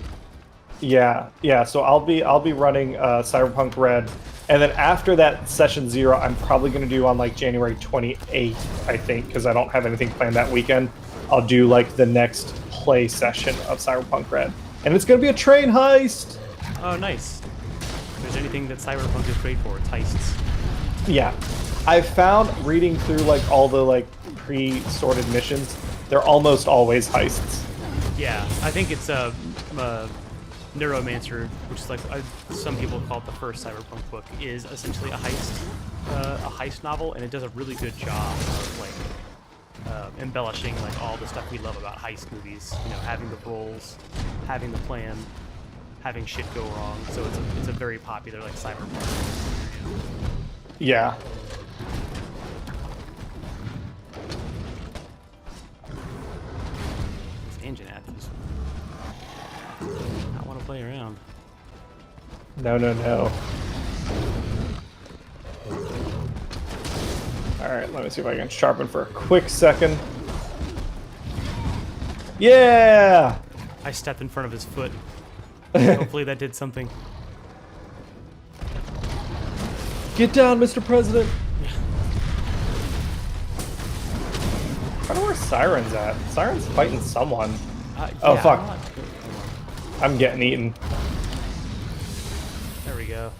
Yeah. So I'll be running Cyberpunk Red, and then after that session 0, I'm probably going to do on like January 28th, I think, because I don't have anything planned that weekend. I'll do like the next play session of Cyberpunk Red, and it's going to be a train heist. Oh, nice. If there's anything that Cyberpunk is great for, it's heists. Yeah, I found reading through like all the like pre-sorted missions, they're almost always heists. Yeah, I think it's Neuromancer, which is like some people call it the first Cyberpunk book, is essentially a heist novel, and it does a really good job of like embellishing like all the stuff we love about heist movies. You know, having the roles, having the plan, having shit go wrong. So it's a very popular like Cyberpunk. Yeah. This engine at this. I want to play around. No. Alright, let me see if I can sharpen for a quick second. Yeah! I stepped in front of his foot. Hopefully that did something. Get down, Mr. President! I don't know where Siren's at. Siren's fighting someone. Oh, Yeah, fuck. I'm getting eaten. There we go.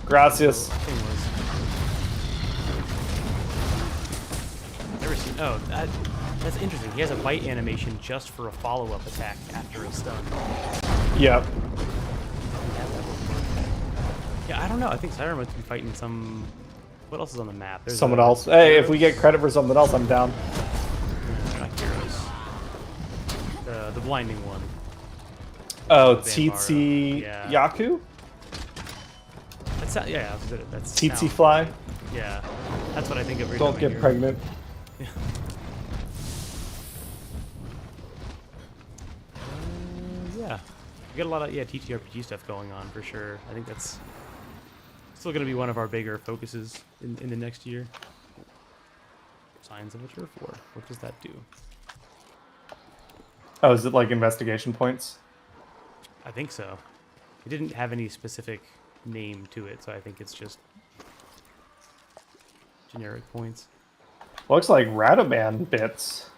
Gracias. Thing was. Never seen. Oh, that's interesting. He has a bite animation just for a follow-up attack after a stun. Yep. Yeah, I don't know. I think Siren must be fighting some. What else is on the map? There's Someone else. Hey, if we get credit for something else, I'm down. They're not heroes. The blinding one. Oh, Vampire. Tsitsi Yeah. Yaku? That's Tsitsi Fly? Yeah, that's what I think of. Every Don't time I get hear it. pregnant. Yeah. Yeah, we got a lot of TTRPG stuff going on for sure. I think that's still going to be one of our bigger focuses in the next year. Signs of a turf war. What does that do? Oh, is it like investigation points? I think so. It didn't have any specific name to it, so I think it's just generic points. Looks like Radaman bits.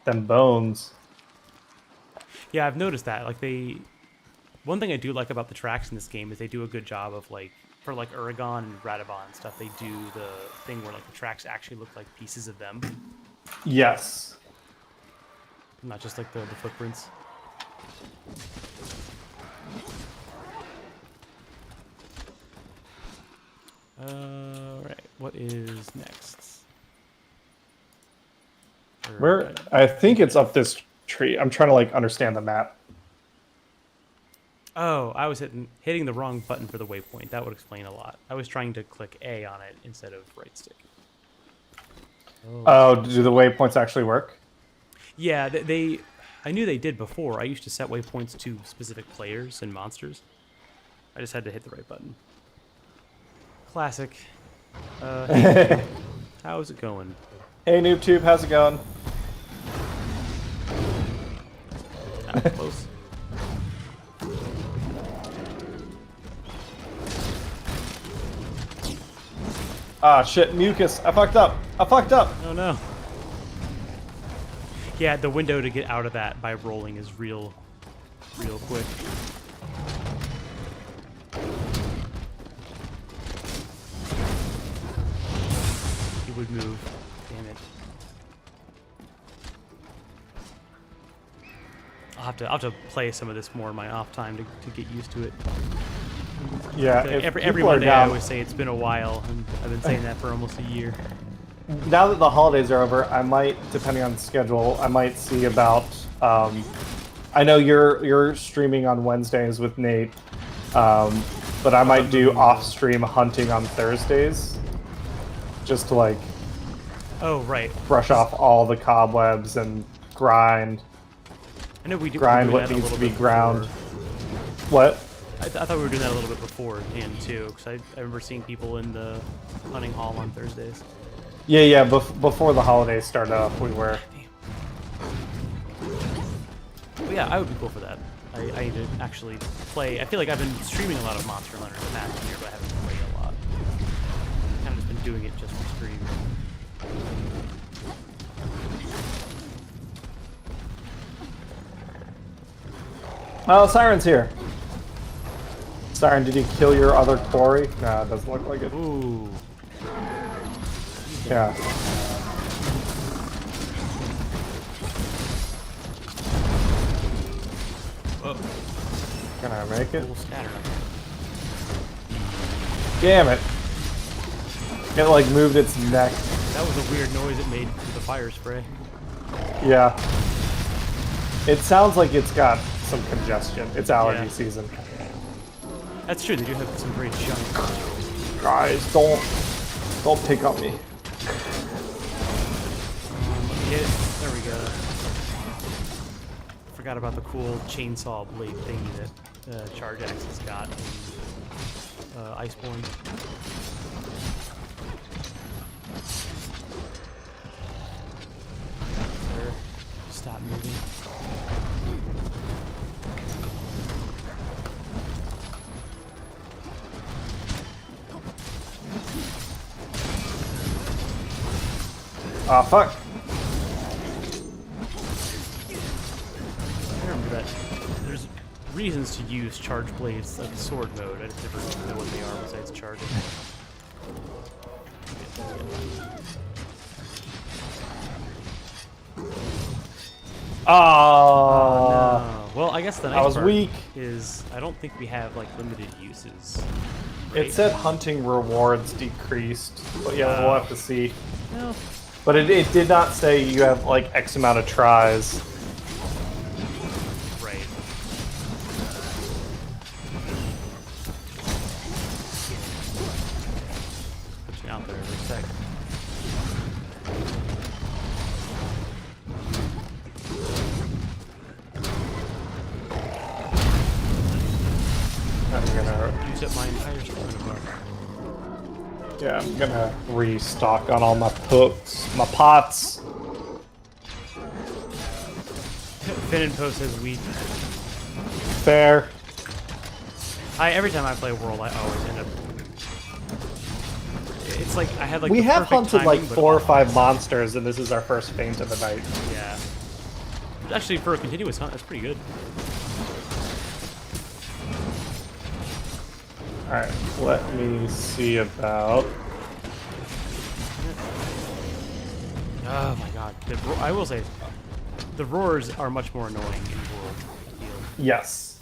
Them bones. Yeah, I've noticed that. Like one thing I do like about the tracks in this game is they do a good job of like, for like Uragon and Radabon and stuff, they do the thing where like the tracks actually look like pieces of them, Yes. not just like the footprints. Right. What is next? I think it's up this tree. I'm trying to like understand the map. Oh, I was hitting the wrong button for the waypoint. That would explain a lot. I was trying to click A on it instead of right stick. Oh, do the waypoints actually work? Yeah, I knew they did before. I used to set waypoints to specific players and monsters. I just had to hit the right button. Classic. Hey, how's it going? Hey, NoobTube, how's it going? That was close. Ah, shit, mucus. I fucked up. I fucked up. Oh no. Yeah, the window to get out of that by rolling is real quick. He would move. Damn it. I'll have to play some of this more in my off time to get used to it. Yeah, Like if every people are Monday I down, always say it's been a while, and I've been saying that for almost a year. now that the holidays are over, I might, depending on the schedule, I might see about. I know you're streaming on Wednesdays with Nate, but I might do off-stream hunting on Thursdays, just to like Oh right. brush off all the cobwebs and grind I know we do grind we what that a needs to little be bit ground. before. What? I thought we were doing that a little bit beforehand too, because I remember seeing people in the hunting hall on Thursdays. Yeah. Before the holidays started up, we were. But yeah, I would be cool for that. I need to actually play. I feel like I've been streaming a lot of Monster Hunter in the past year, but I haven't played a lot. Kind of just been doing it just for stream. Oh, Siren's here. Siren, did you kill your other quarry? Nah, it doesn't look like it. Ooh. Yeah. Whoa. Can I make it? Little scatter. Damn it. It like moved its neck. That was a weird noise it made with the fire spray. Yeah. It sounds like it's got some congestion. It's allergy Yeah. season. That's true. They do have some very giant nostrils. Guys, don't pick on me. Yeah, there we go. Forgot about the cool chainsaw blade thingy that Charge Axe has got in Iceborne. There. Stop moving. Ah, fuck. I remember that. There's reasons to use charge blades like sword mode. I just never know what they are besides charging. Ah. No. Well, I guess the I nice was part weak. is I don't think we have like limited uses. It said hunting rewards decreased, but yeah, we'll have to see. No. But it did not say you have like X amount of tries. Right. Put you out there for a sec. I'm gonna, Use up my entire stamina bar. yeah, I'm gonna restock on all my pots. Finn and Post says we. Fair. Every time I play World, I always end up. It's like I had like. We the have perfect hunted like timing, but 4 or all 5 odds. monsters, and this is our first feint of the night. Yeah. Actually, for a continuous hunt, that's pretty good. Alright, let me see about. Oh my god. I will say, the roars are much more annoying in World, I feel. Yes.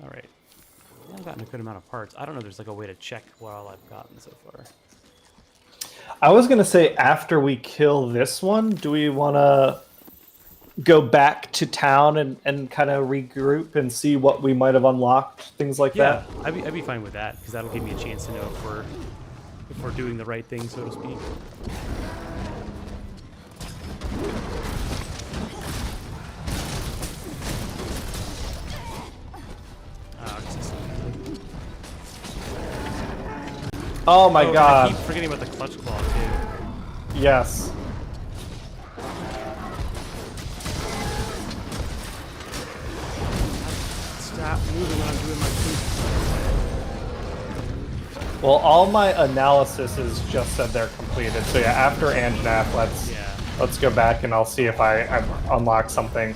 Alright. I've gotten a good amount of parts. I don't know if there's like a way to check what all I've gotten so far. I was gonna say after we kill this one, do we want to go back to town and kind of regroup and see what we might have unlocked, things like Yeah, that? I'd be fine with that, because that'll give me a chance to know if we're doing the right thing, so to speak. Oh my god. I keep forgetting about the clutch claw too. Yes. moving when I'm doing my food. Well, all my analysis is just said they're completed. So yeah, after Anjanath, let's go back and I'll see if I unlock something.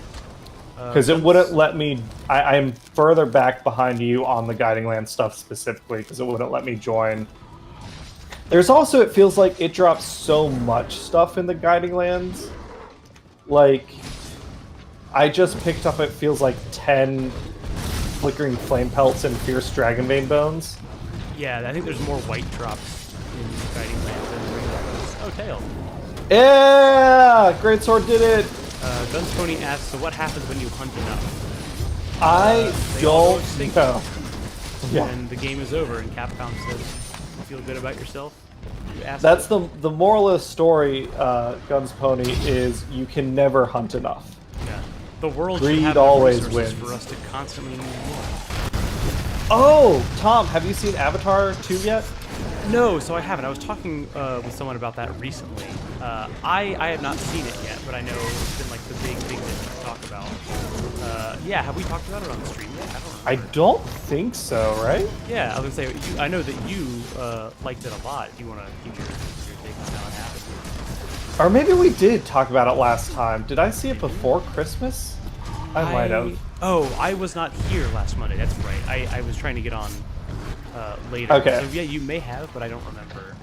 Because it wouldn't let me. I'm further back behind you on the Guiding Land stuff specifically because it wouldn't let me join. There's also, it feels like it drops so much stuff in the Guiding Lands. Like, I just picked up, it feels like 10 Flickering Flame Pelts and Fierce Dragonbane Bones. Yeah, I think there's more white drops in Guiding Land than green drops. Oh, tail. Yeah! Greatsword did it! Guns Pony asks, so what happens when you hunt enough? I don't know. Yeah. And the game is over, and Capcom says, you feel good about yourself? That's the moral of the story, Guns Pony, is you can never hunt enough. Yeah. The world Greed should have always resources wins. for us to constantly need more. Oh, Tom, have you seen Avatar 2 yet? No, so I haven't. I was talking with someone about that recently. I have not seen it yet, but I know it's been like the big thing that you talk about. Yeah, have we talked about it on the stream yet? I don't remember. I don't think so, right? Yeah, I was gonna say, I know that you liked it a lot. If you want to give your take on how it happened. Or maybe we did talk about it last time. Did I see it before Christmas? I might have. Oh, I was not here last Monday. That's right. I was trying to get on later. Okay. So yeah, you may have, but I don't remember.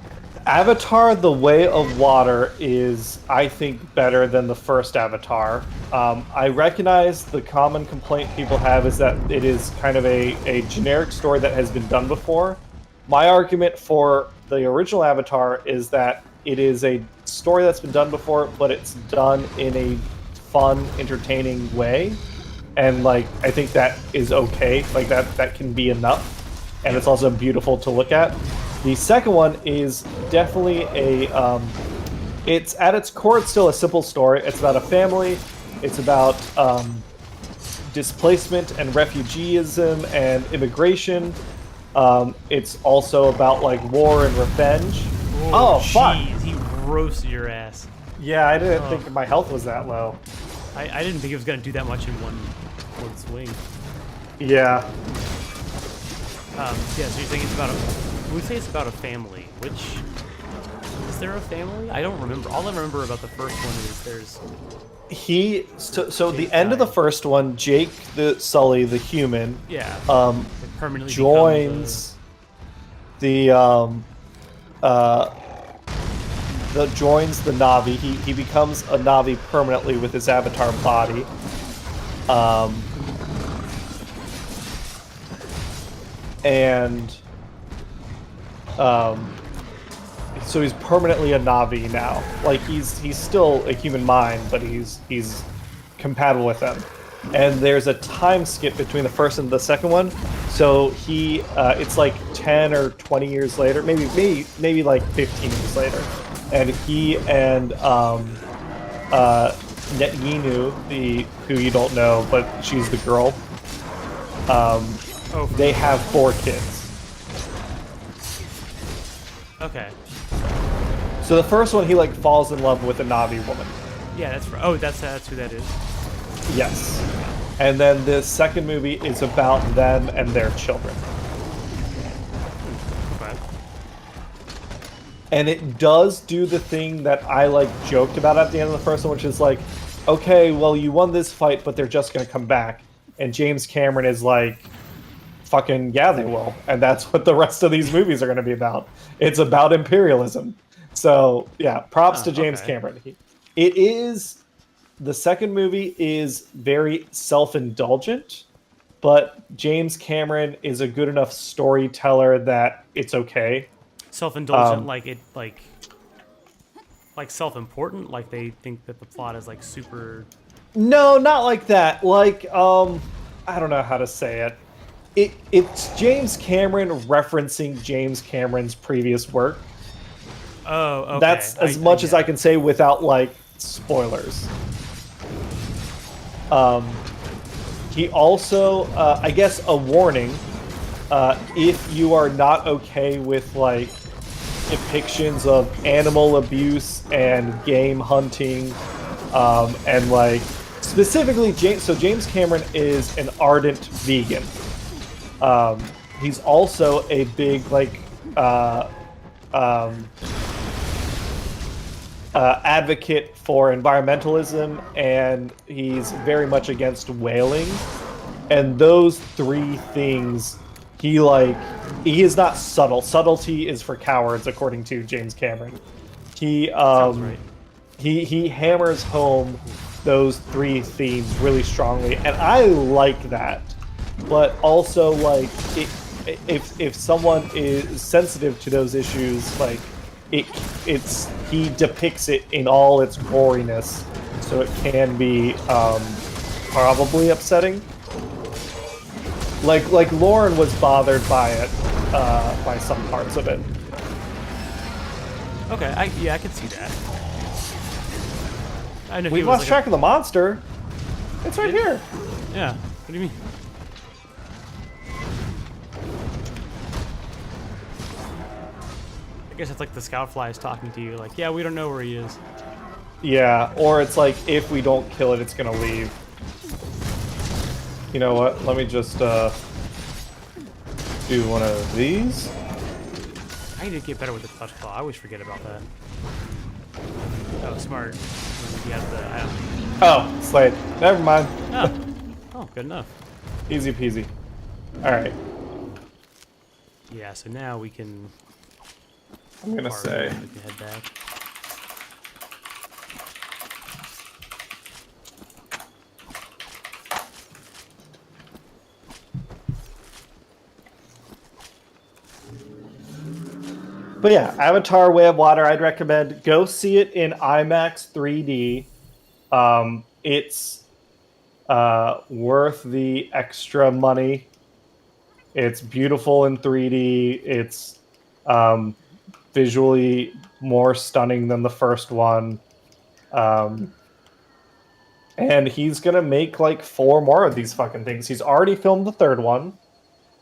Avatar: The Way of Water is, I think, better than the first Avatar. I recognize the common complaint people have is that it is kind of a generic story that has been done before. My argument for the original Avatar is that it is a story that's been done before, but it's done in a fun, entertaining way. And, like, I think that is okay. Like, that can be enough. And it's also beautiful to look at. The second one is definitely it's at its core, it's still a simple story. It's about a family. It's about displacement and refugeeism and immigration. It's also about, like, war and revenge. Oh, fuck! He roasted your ass. Yeah, I didn't think my health was that low. I didn't think it was going to do that much in one swing. Yeah. Yeah, so you're saying it's about we say it's about a family, which... Is there a family? I don't remember. All I remember about the first one is there's... So the end of the first one, Jake the Sully, the human, permanently joins joins the Na'vi. He becomes a Na'vi permanently with his avatar body. So he's permanently a Na'vi now. Like, he's still a human mind, but he's compatible with them. And there's a time skip between the first and the second one. So it's like 10 or 20 years later, maybe like 15 years later, and he and Netginu, who you don't know, but she's the girl. They have 4 kids. Okay. So the first one, he, like, falls in love with a Na'vi woman. Yeah, that's right. Oh, that's who that is. Yes. And then the second movie is about them and their children. Okay. And it does do the thing that I, like, joked about at the end of the first one, which is like, okay, well, you won this fight, but they're just going to come back. And James Cameron is like, fucking yeah, they will. And that's what the rest of these movies are going to be about. It's about imperialism. So, yeah, props to James Cameron. The second movie is very self-indulgent, but James Cameron is a good enough storyteller that it's okay. Self-indulgent, like self-important, like they think that the plot is, like, super... No, not like that. Like, I don't know how to say it. It's James Cameron referencing James Cameron's previous work. Oh, okay. That's as much as I can say without, like, spoilers. He also, I guess, a warning, if you are not okay with, like, depictions of animal abuse and game hunting, and, like, specifically, James Cameron is an ardent vegan. He's also a big like um, advocate for environmentalism, and he's very much against whaling. And those three things, he is not subtle. Subtlety is for cowards, according to James Cameron. He Sounds right. he hammers home those three themes really strongly, and I like that. But also, like, if someone is sensitive to those issues, like, he depicts it in all its goriness, so it can be probably upsetting. Like Lauren was bothered by it, by some parts of it. Okay, I can see that. I know We lost track of the monster. It's right here. Yeah. What do you mean? I guess it's like the scout fly is talking to you, like, yeah, we don't know where he is. Yeah, or it's like, if we don't kill it, it's gonna leave. You know what? Let me just do one of these. I need to get better with the clutch claw. I always forget about that. Oh, smart. You have the, Oh, Slade. Never mind. Oh, good enough. Easy peasy. Alright. Yeah, so now we can... I'm gonna say... We can head back. But yeah, Avatar: Way of Water, I'd recommend go see it in IMAX 3D. It's worth the extra money. It's beautiful in 3D. It's visually more stunning than the first one. And he's gonna make like 4 more of these fucking things. He's already filmed the third one.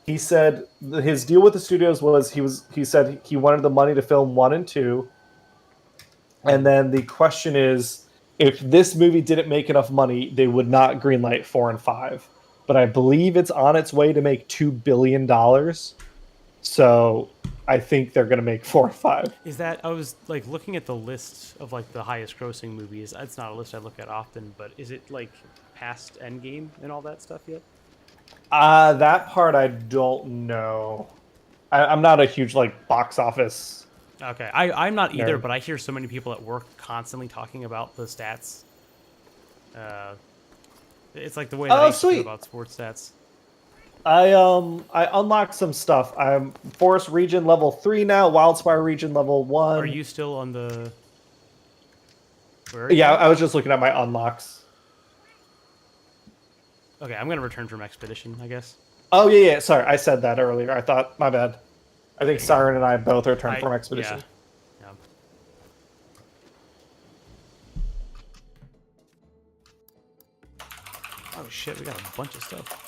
He said his deal with the studios was he said he wanted the money to film 1 and 2. And then the question is, if this movie didn't make enough money, they would not greenlight 4 and 5. But I believe it's on its way to make $2 billion. So I think they're going to make 4 and 5. Is that, I was like looking at the list of like the highest grossing movies. It's not a list I look at often, but is it like past Endgame and all that stuff yet? That part I don't know. I'm not a huge like box office. Okay, I'm not either, Nerd. but I hear so many people at work constantly talking about the stats. It's like the way that I used to feel about sports stats. I unlocked some stuff. I'm Forest Region level 3 now, Wildspire Region level 1. Are you still on the... Where are Yeah, you? I was just looking at my unlocks. Okay, I'm gonna return from Expedition, I guess. Oh yeah, sorry, I said that earlier. I thought, my bad. I think Siren and I both returned from Expedition. Yeah. Oh shit, we got a bunch of stuff.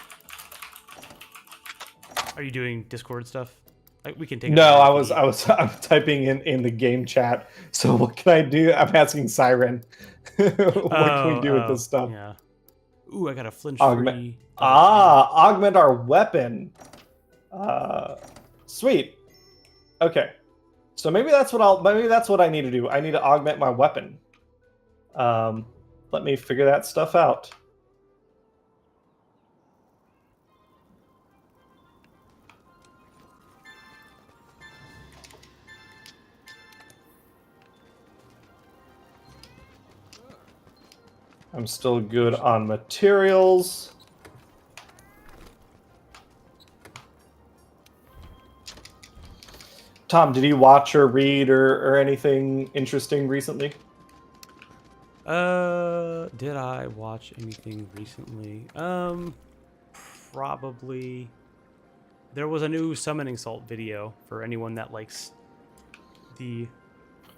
Are you doing Discord stuff? We can take. No, I'm typing in the game chat. So what can I do? I'm asking Siren. What can we do with this stuff? Yeah. Ooh, I got a flinch Augment. free. Augment our weapon. Sweet. Okay. So maybe that's what I need to do. I need to augment my weapon. Let me figure that stuff out. I'm still good on materials. Tom, did you watch or read or anything interesting recently? Did I watch anything recently? Probably. There was a new Summoning Salt video for anyone that likes the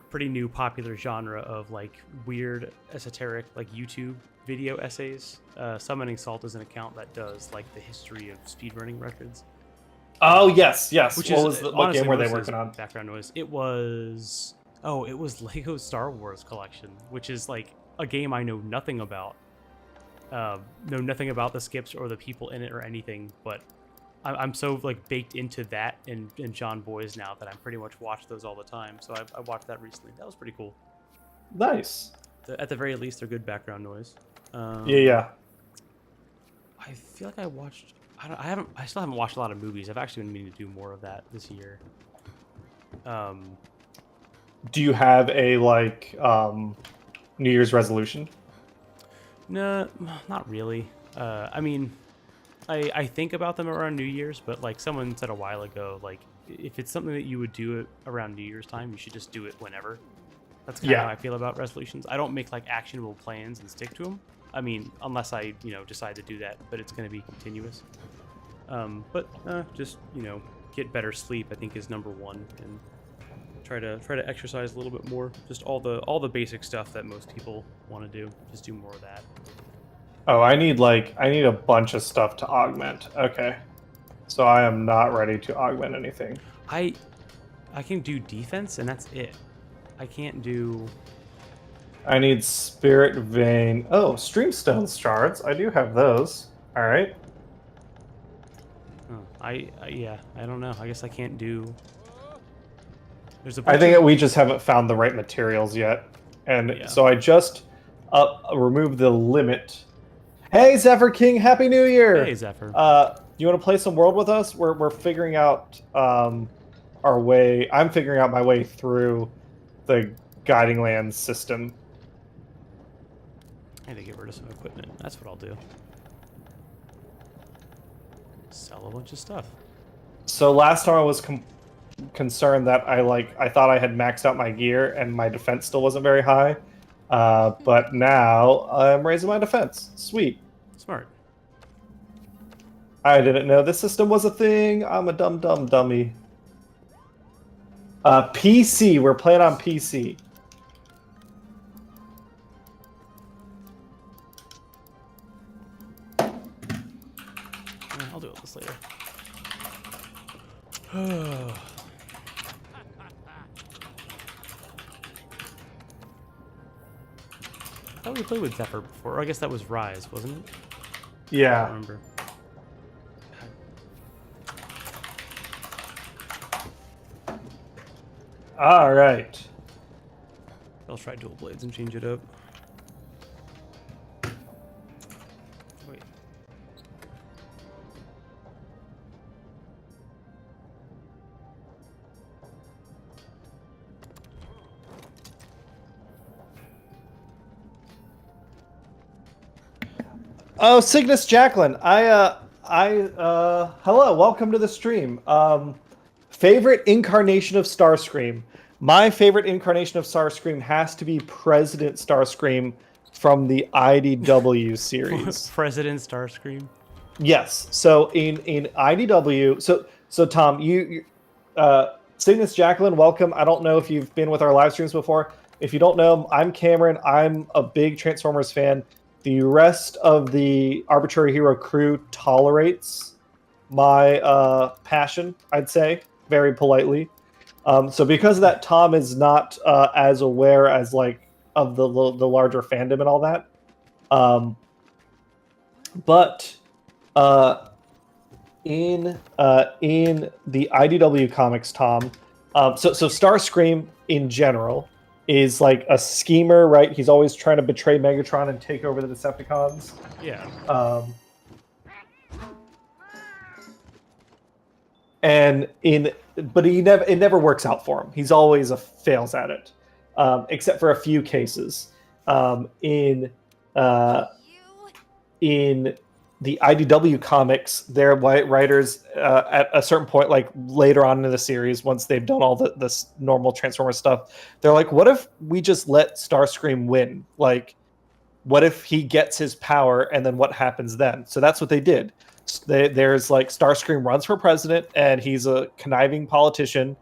pretty new popular genre of like weird esoteric like YouTube video essays. Summoning Salt is an account that does like the history of speedrunning records. Oh yes. What game were they working on? Background noise. It was Lego Star Wars Collection, which is like a game I know nothing about. Know nothing about the skips or the people in it or anything, but I'm so like baked into that and John Boys now that I'm pretty much watch those all the time. So I watched that recently. That was pretty cool. Nice. At the very least, they're good background noise. Yeah. I feel like I watched. I still haven't watched a lot of movies. I've actually been meaning to do more of that this year. Do you have a like New Year's resolution? No, not really. I mean, I think about them around New Year's, but like someone said a while ago, like if it's something that you would do it around New Year's time, you should just do it whenever. That's kind of how I feel about resolutions. I don't make like actionable plans and stick to them. I mean, unless I decide to do that, but it's going to be continuous. Just get better sleep, I think, is number one, and try to exercise a little bit more. Just all the basic stuff that most people want to do. Just do more of that. Oh, I need a bunch of stuff to augment. Okay. So I am not ready to augment anything. I can do defense, and that's it. I can't do... I need Spirit Vein. Oh, Streamstone shards. I do have those. All right. Oh, yeah, I don't know. I guess I can't do... There's a I think that we just haven't found the right materials yet. And so I just removed the limit. Hey, Zephyr King, Happy New Year! Hey, Zephyr. You want to play some World with us? We're figuring out our way. I'm figuring out my way through the Guiding Lands system. I need to get rid of some equipment. That's what I'll do. Sell a bunch of stuff. So last time I was concerned that I thought I had maxed out my gear and my defense still wasn't very high. But now I'm raising my defense. Sweet. Smart. I didn't know this system was a thing. I'm a dumb dummy. PC. We're playing on PC. I'll do this later. I thought we played with Zephyr before. Or I guess that was Rise, wasn't it? Yeah. I don't remember. All right. I'll try dual blades and change it up. Wait. Oh, Cygnus Jacqueline. Hello, welcome to the stream. Favorite incarnation of Starscream. My favorite incarnation of Starscream has to be President Starscream from the IDW series. President Starscream? Yes. So in IDW, so Tom, Cygnus Jacqueline, welcome. I don't know if you've been with our live streams before. If you don't know, I'm Cameron. I'm a big Transformers fan. The rest of the Arbitrary Hero crew tolerates my passion, I'd say, very politely. So because of that, Tom is not as aware as of the larger fandom and all that. But in the IDW comics, Tom, so Starscream in general is like a schemer, right? He's always trying to betray Megatron and take over the Decepticons. Yeah. But it never works out for him. He's always fails at it, except for a few cases. In the IDW comics, their writers at a certain point, like later on in the series, once they've done all this normal Transformer stuff, they're like, what if we just let Starscream win? Like, what if he gets his power and then what happens then? So that's what they did. There's Starscream runs for president and he's a conniving politician.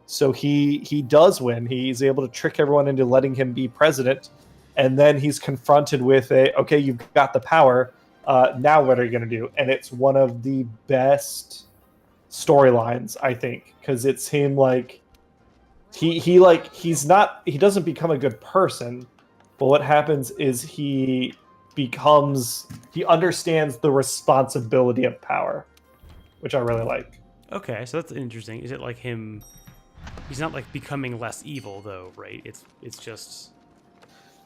So he does win. He's able to trick everyone into letting him be president. And then he's confronted with okay, you've got the power. Now what are you going to do? And it's one of the best storylines, I think, because it's him he doesn't become a good person, but what happens is he understands the responsibility of power. which I really like. Okay, so that's interesting. Is it like him? He's not like becoming less evil though, right? It's just.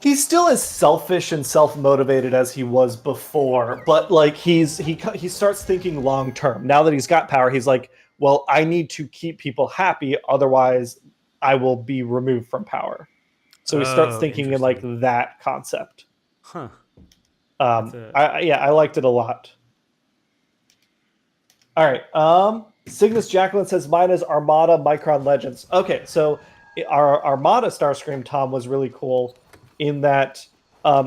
He's still as selfish and self-motivated as he was before, but like he starts thinking long term. Now that he's got power, he's like, well, I need to keep people happy, otherwise I will be removed from power. So he starts Oh, thinking in like interesting. that concept. Huh. That's a. I liked it a lot. All right. Cygnus Jacqueline says mine is Armada Micron Legends. Okay, so our Armada Starscream Tom was really cool in that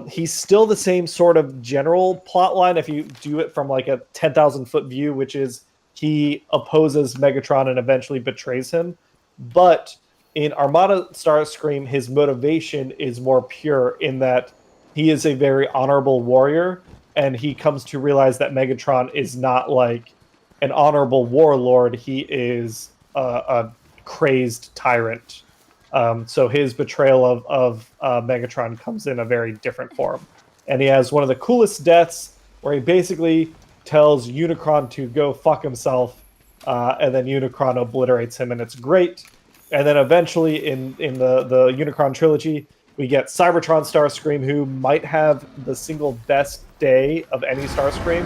he's still the same sort of general plot line if you do it from like a 10,000 foot view, which is he opposes Megatron and eventually betrays him. But in Armada Starscream, his motivation is more pure in that he is a very honorable warrior, and he comes to realize that Megatron is not like an honorable warlord. He is a crazed tyrant. So his betrayal of Megatron comes in a very different form. And he has one of the coolest deaths where he basically tells Unicron to go fuck himself, and then Unicron obliterates him, and it's great. And then eventually in the Unicron trilogy, we get Cybertron Starscream, who might have the single best day of any Starscream,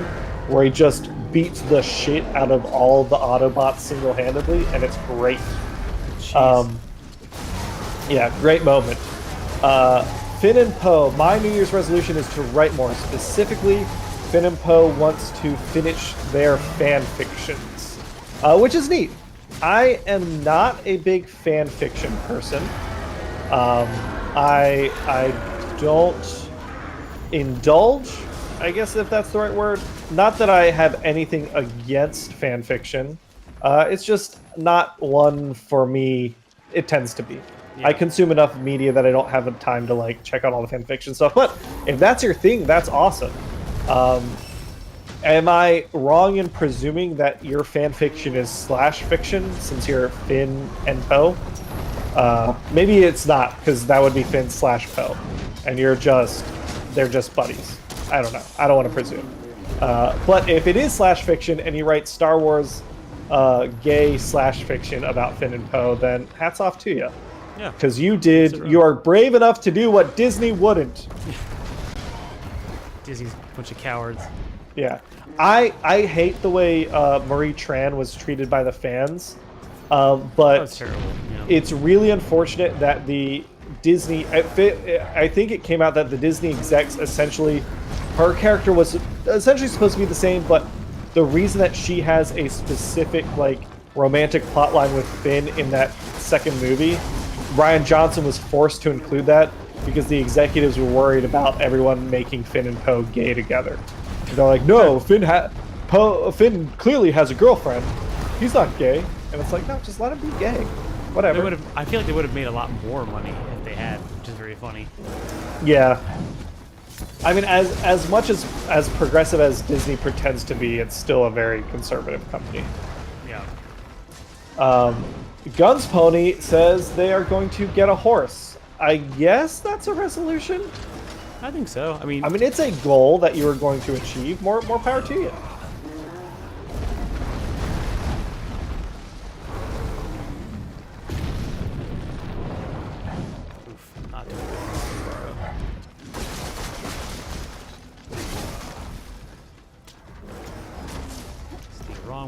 where he just beats the shit out of all the Autobots single-handedly, and it's great. Yeah, great moment. Finn and Poe, my New Year's resolution is to write more. Specifically, Finn and Poe wants to finish their fan fictions, which is neat. I am not a big fan fiction person. I don't indulge, I guess if that's the right word. Not that I have anything against fan fiction. It's just not one for me. It tends to be. Yeah. I consume enough media that I don't have the time to like check out all the fan fiction stuff. But if that's your thing, that's awesome. Am I wrong in presuming that your fan fiction is slash fiction since you're Finn and Poe? Maybe it's not, because that would be Finn slash Poe, and they're just buddies. I don't know. I don't want to presume. But if it is slash fiction and you write Star Wars gay slash fiction about Finn and Poe, then hats off to you. Yeah. Because you are brave enough to do what Disney wouldn't. Disney's a bunch of cowards. Yeah. I hate the way Marie Tran was treated by the fans. But that's terrible. Yeah. It's really unfortunate that the Disney... I think it came out that the Disney execs essentially... Her character was essentially supposed to be the same, but the reason that she has a specific like romantic plotline with Finn in that second movie, Rian Johnson was forced to include that because the executives were worried about everyone making Finn and Poe gay together. And they're like, no, Finn clearly has a girlfriend. He's not gay. And it's like, no, just let him be gay. Whatever. I feel like they would have made a lot more money if they had, which is very funny. Yeah. I mean, as much as progressive as Disney pretends to be, it's still a very conservative company. Yeah. Guns Pony says they are going to get a horse. I guess that's a resolution? I think so. I mean, it's a goal that you are going to achieve. More power to you.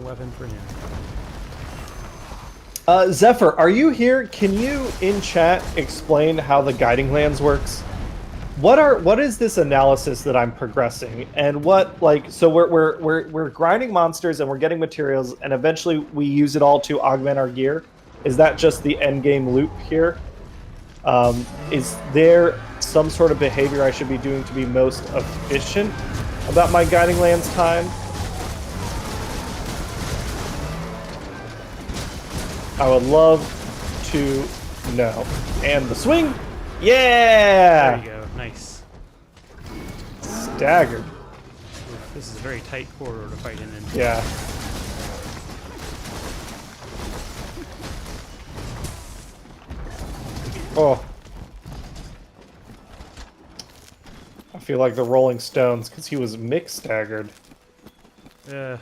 Weapon for him. Zephyr, are you here? Can you in chat explain how the guiding lands works? What is this analysis that I'm progressing, and so we're grinding monsters and we're getting materials, and eventually we use it all to augment our gear. Is that just the end game loop here? Is there some sort of behavior I should be doing to be most efficient about my guiding lands time? I would love to know. And the swing! Yeah! There you go. Nice. Staggered. This is a very tight corridor to fight in. Yeah. Oh. I feel like the Rolling Stones, because he was mixed staggered. Yeah.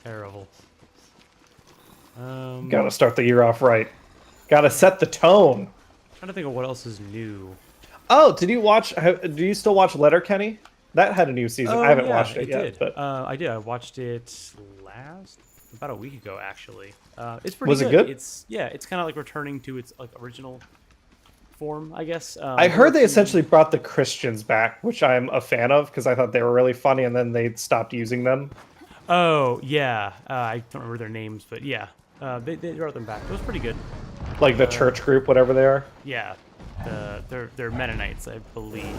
Terrible. Gotta start the year off right. Gotta set the tone. Trying to think of what else is new. Oh, did you watch? Do you still watch Letterkenny? That had a new season. I haven't watched it yet, did. but I did. I watched it about a week ago, actually. It's pretty was good. it good? It's kind of like returning to its like original form, I guess. I heard they essentially brought the Christians back, which I'm a fan of because I thought they were really funny, and then they stopped using them. Oh yeah, I don't remember their names, but yeah, they brought them back. It was pretty good. Like the church group, whatever they are. Yeah, they're Mennonites, I believe.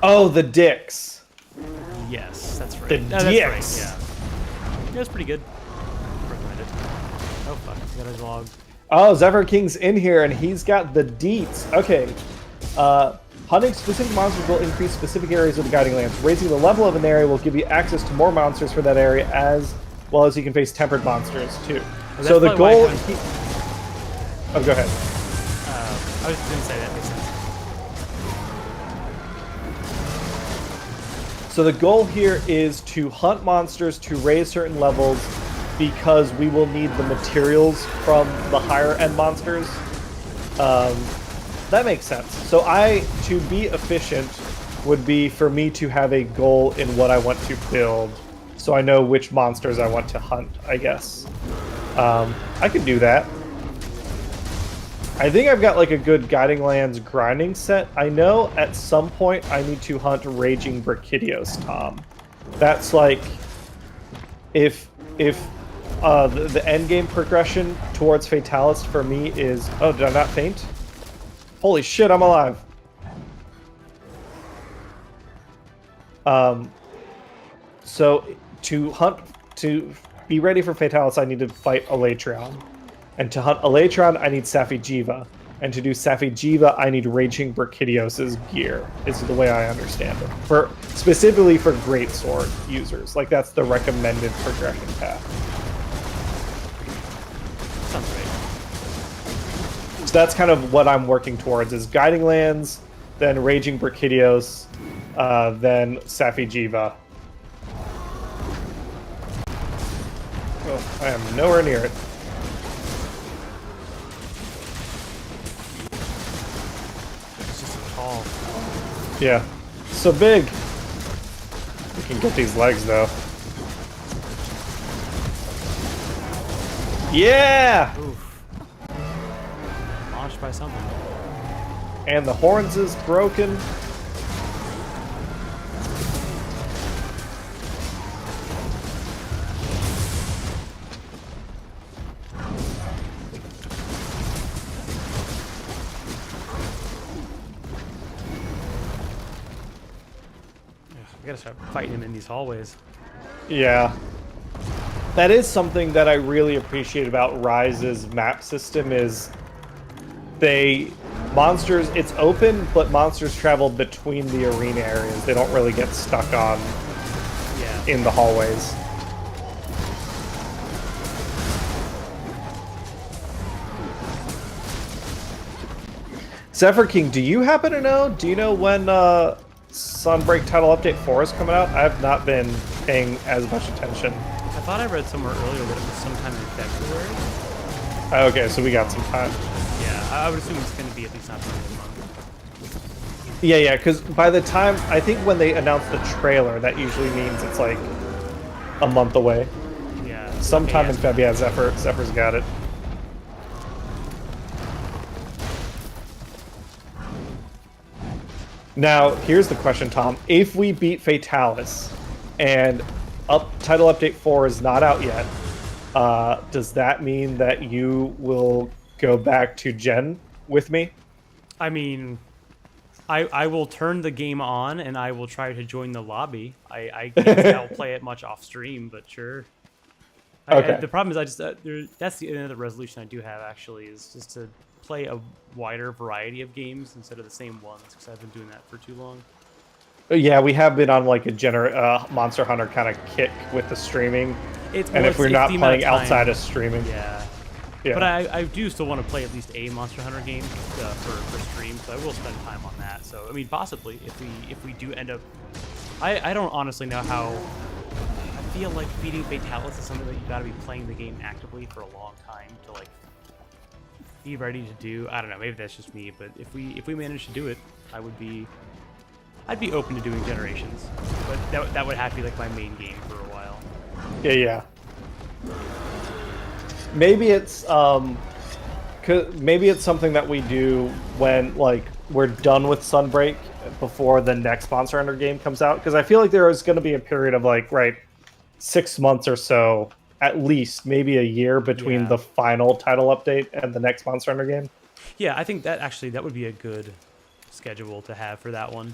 Oh, the Dicks. Yes, that's right. The That's Dicks. right, yeah, it was pretty good. Recommend it. Oh fuck, I got a log. Oh, Zephyr King's in here, and he's got the deets. Okay. Hunting specific monsters will increase specific areas of the Guiding Lands. Raising the level of an area will give you access to more monsters for that area, as well as you can face tempered monsters, too. Well, so the goal... Oh, Oh, go ahead. I was just going to say that makes sense. So the goal here is to hunt monsters to raise certain levels because we will need the materials from the higher end monsters. That makes sense. So to be efficient would be for me to have a goal in what I want to build so I know which monsters I want to hunt, I guess. I can do that. I think I've got like a good Guiding Lands grinding set. I know at some point I need to hunt Raging Brachydios, Tom. That's like if the end game progression towards Fatalist for me is... Oh, did I not faint? Holy shit, I'm alive. So to be ready for Fatalist, I need to fight Elytron. And to hunt Elytron, I need Safi'jiiva. And to do Safi'jiiva, I need Raging Brachydios' gear, is the way I understand it. Specifically for Greatsword users. Like, that's the recommended progression path. Sounds right. So that's kind of what I'm working towards, is Guiding Lands, then Raging Brachydios, then Safi'jiiva. Oh, I am nowhere near it. Yeah, so big. We can get these legs though. Yeah! Oof. Launched by something. And the horns is broken. I gotta start fighting him in these hallways. Yeah. That is something that I really appreciate about Rise's map system is monsters, it's open, but monsters travel between the arena areas. They don't really get stuck on in the hallways. Zephyr King, do you happen to know? Do you know when Sunbreak Title Update 4 is coming out? I have not been paying as much attention. I thought I read somewhere earlier that it was sometime in February. Okay, so we got some time. Yeah, I would assume it's going to be at least not the end of the month. Yeah, because by the time, I think when they announce the trailer, that usually means it's like a month away. Yeah. Sometime in February, yeah, Zephyr's got it. Now, here's the question, Tom. If we beat Fatalis and Title Update 4 is not out yet, does that mean that you will go back to Gen with me? I mean, I will turn the game on and I will try to join the lobby. I can't say I'll play it much off stream, but sure. Okay. The problem is that's the other resolution I do have actually, is just to play a wider variety of games instead of the same ones, because I've been doing that for too long. Yeah, we have been on like a Monster Hunter kind of kick with the streaming. If we're not playing outside of streaming. Yeah. But I do still want to play at least a Monster Hunter game for stream, so I will spend time on that. So I mean, possibly if we do end up, I don't honestly know how. feel like beating Fatalis is something that you gotta be playing the game actively for a long time to like be ready to do. I don't know, maybe that's just me, but if we manage to do it, I'd be open to doing Generations. But that would have to be like my main game for a while. Yeah. Maybe it's maybe it's something that we do when like we're done with Sunbreak before the next Monster Hunter game comes out, because I feel like there is going to be a period of like 6 months or so, at least maybe a year between the final title update and the next Monster Hunter game. Yeah, I think that would be a good schedule to have for that one.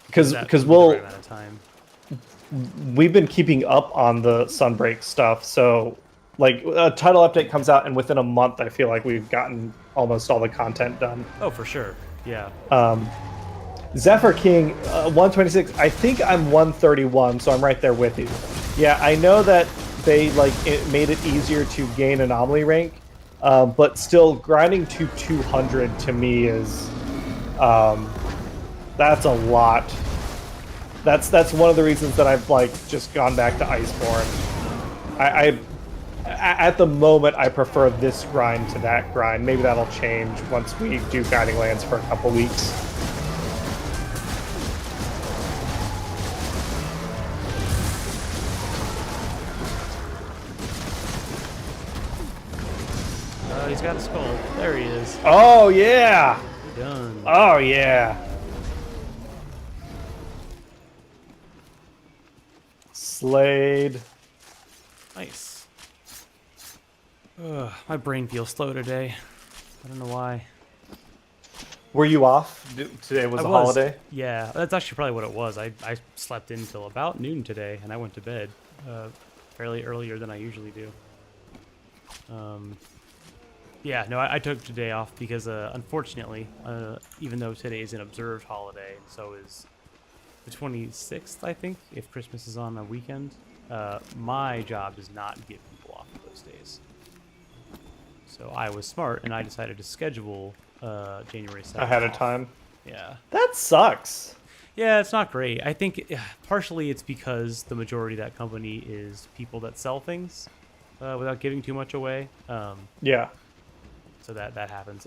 Because we'll right amount of time. We've been keeping up on the Sunbreak stuff, so like a title update comes out and within a month I feel like we've gotten almost all the content done. Oh, for sure. Yeah. Zephyr King 126. I think I'm 131, so I'm right there with you. Yeah, I know that they made it easier to gain anomaly rank, but still grinding to 200 to me is that's a lot. That's one of the reasons that I've just gone back to Iceborne. I at the moment I prefer this grind to that grind. Maybe that'll change once we do Guiding Lands for a couple weeks. He's got a skull. There he is. Oh yeah. Done. Oh yeah. Slayed. Nice. Ugh, my brain feels slow today. I don't know why. Were you off? Today was a holiday? Yeah, that's actually probably what it was. I slept in until about noon today, and I went to bed fairly earlier than I usually do. Yeah, no, I took today off because, unfortunately, even though today is an observed holiday, so is the 26th, I think, if Christmas is on a weekend, my job does not give people off those days. So I was smart, and I decided to schedule January 7th ahead of off. time. Yeah. That sucks. Yeah, it's not great. I think partially it's because the majority of that company is people that sell things without giving too much away. Yeah. So that happens.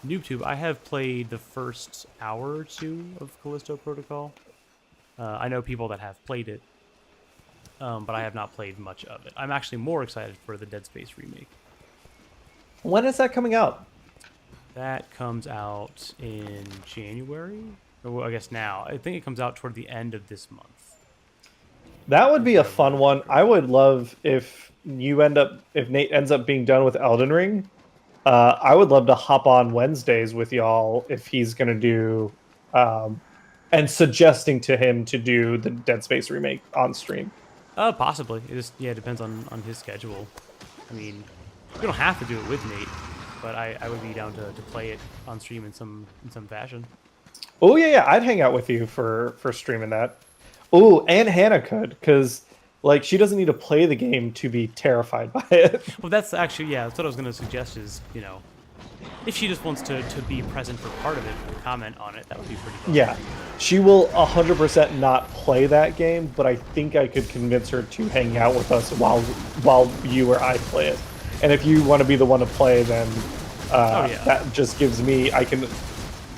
NoobTube, I have played the first hour or two of Callisto Protocol. I know people that have played it, but I have not played much of it. I'm actually more excited for the Dead Space remake. When is that coming out? That comes out in January? Or I guess now. I think it comes out toward the end of this month. That would be a fun one. I would love if Nate ends up being done with Elden Ring. I would love to hop on Wednesdays with y'all if he's going to do, and suggesting to him to do the Dead Space remake on stream. Possibly. It just depends on his schedule. I mean, you don't have to do it with Nate, but I would be down to play it on stream in some fashion. Oh yeah, I'd hang out with you for streaming that. Oh, and Hannah could, because she doesn't need to play the game to be terrified by it. Well, that's actually, that's what I was going to suggest is, if she just wants to be present for part of it and comment on it, that would be pretty fun. Yeah, she will 100% not play that game, but I think I could convince her to hang out with us while you or I play it. And if you want to be the one to play, then that just gives me, I can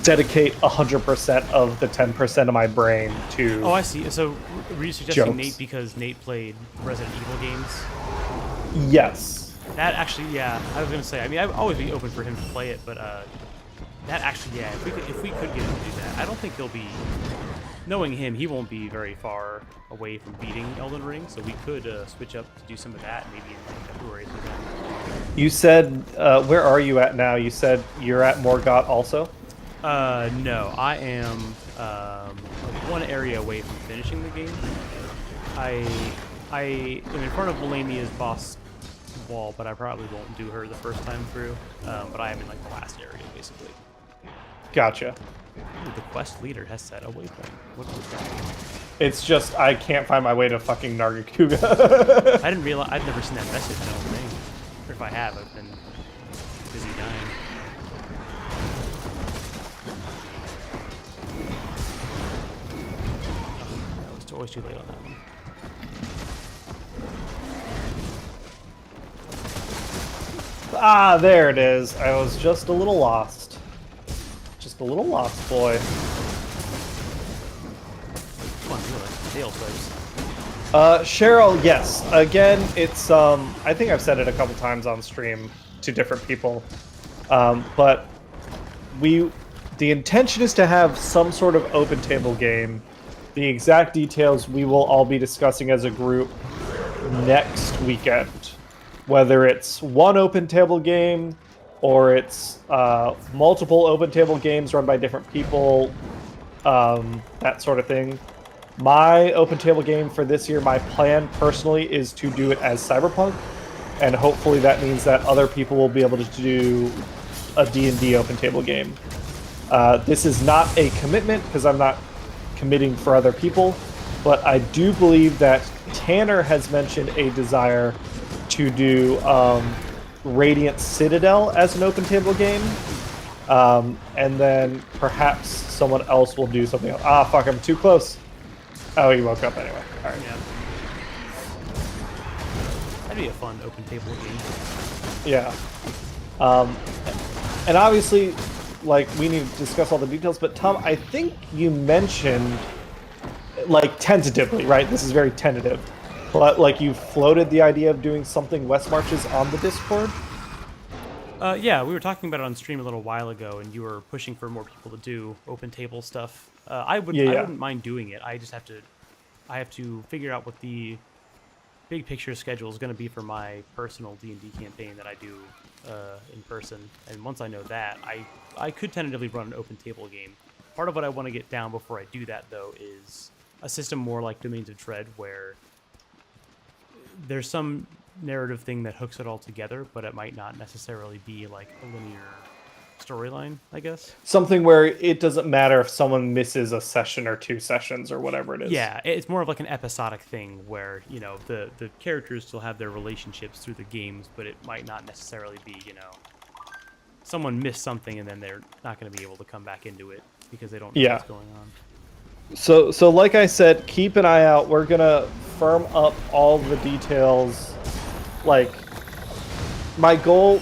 dedicate 100% of the 10% of my brain to. Oh, I see. So were you suggesting jokes. Nate because Nate played Resident Evil games? Yes. That actually, I was gonna say. I mean, I'd always be open for him to play it, but that actually, if we could get him to do that, I don't think he'll be. Knowing him, he won't be very far away from beating Elden Ring, so we could switch up to do some of that maybe in February. You said, where are you at now? You said you're at Morgott also? No, I am one area away from finishing the game. I am in front of Melania's boss wall, but I probably won't do her the first time through. But I am in the last area, basically. Gotcha. Ooh, the quest leader has set a waypoint. What was that? It's just I can't find my way to fucking Nargacuga. I didn't realize. I've never seen that message. I don't think. Or if I have, I've been busy dying. It's always too late on that one. Ah, there it is. I was just a little lost. Just a little lost, boy. Fun, really. Tail types. Cheryl, yes. Again, it's I think I've said it a couple times on stream to different people, but the intention is to have some sort of open table game. The exact details we will all be discussing as a group next weekend. Whether it's one open table game or it's multiple open table games run by different people, that sort of thing. My open table game for this year, my plan personally is to do it as Cyberpunk, and hopefully that means that other people will be able to do a D&D open table game. This is not a commitment because I'm not committing for other people, but I do believe that Tanner has mentioned a desire to do Radiant Citadel as an open table game, and then perhaps someone else will do something else. Ah, fuck, I'm too close. Oh, he woke up anyway. All right. Yeah. That'd be a fun open table game. Yeah. And obviously, like, we need to discuss all the details, but Tom, I think you mentioned, like, tentatively, right? This is very tentative. But, like, you floated the idea of doing something West Marches on the Discord? Yeah, we were talking about it on stream a little while ago, and you were pushing for more people to do open table stuff. I wouldn't mind doing it. I just have to figure out what the big picture schedule is going to be for my personal D&D campaign that I do in person. And once I know that, I could tentatively run an open table game. Part of what I want to get down before I do that, though, is a system more like Domains of Dread, where there's some narrative thing that hooks it all together, but it might not necessarily be like a linear storyline, I guess. Something where it doesn't matter if someone misses a session or 2 sessions or whatever it is. Yeah, it's more of like an episodic thing where, you know, the characters still have their relationships through the games, but it might not necessarily be, you know, someone missed something and then they're not going to be able to come back into it because they don't know what's going on. So like I said, keep an eye out. We're gonna firm up all the details. Like, my goal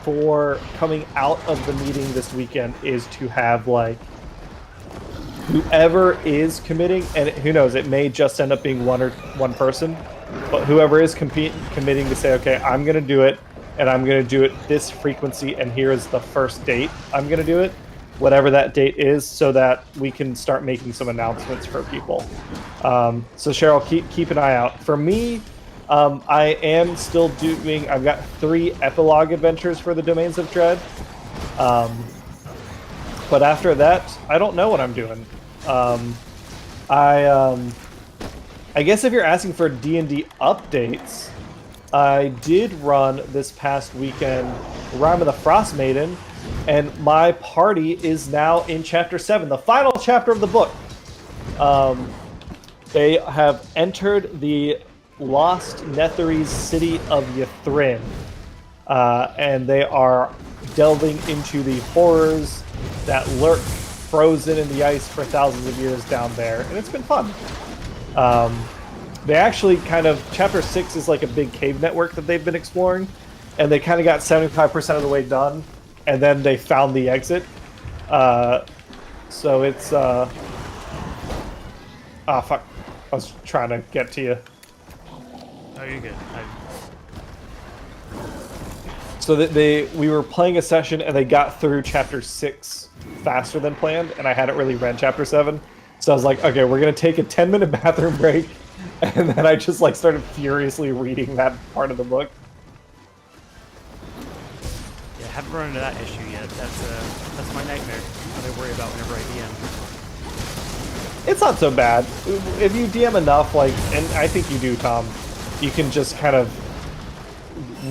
for coming out of the meeting this weekend is to have, like, whoever is committing, and who knows, it may just end up being one person, but whoever is committing to say, okay, I'm gonna do it, and I'm gonna do it this frequency, and here is the first date I'm gonna do it. Whatever that date is, so that we can start making some announcements for people. So Cheryl, keep an eye out. For me, I am still doing. I've got 3 epilogue adventures for the Domains of Dread. But after that, I don't know what I'm doing. I guess if you're asking for D&D updates, I did run this past weekend Rime of the Frost Maiden. And my party is now in Chapter 7, the final chapter of the book. They have entered the Lost Netherese city of Ythrin. And they are delving into the horrors that lurk frozen in the ice for thousands of years down there. And it's been fun. They actually kind of... Chapter 6 is like a big cave network that they've been exploring. And they kind of got 75% of the way done. And then they found the exit. So it's... Ah, fuck. I was trying to get to you. Oh, you're good. So that we were playing a session and they got through Chapter 6 faster than planned, and I hadn't really read Chapter 7. So I was like, okay, we're going to take a 10-minute bathroom break. And then I just, like, started furiously reading that part of the book. I haven't run into that issue yet. That's my nightmare. What I worry about whenever I DM. It's not so bad. If you DM enough, like, and I think you do, Tom, you can just kind of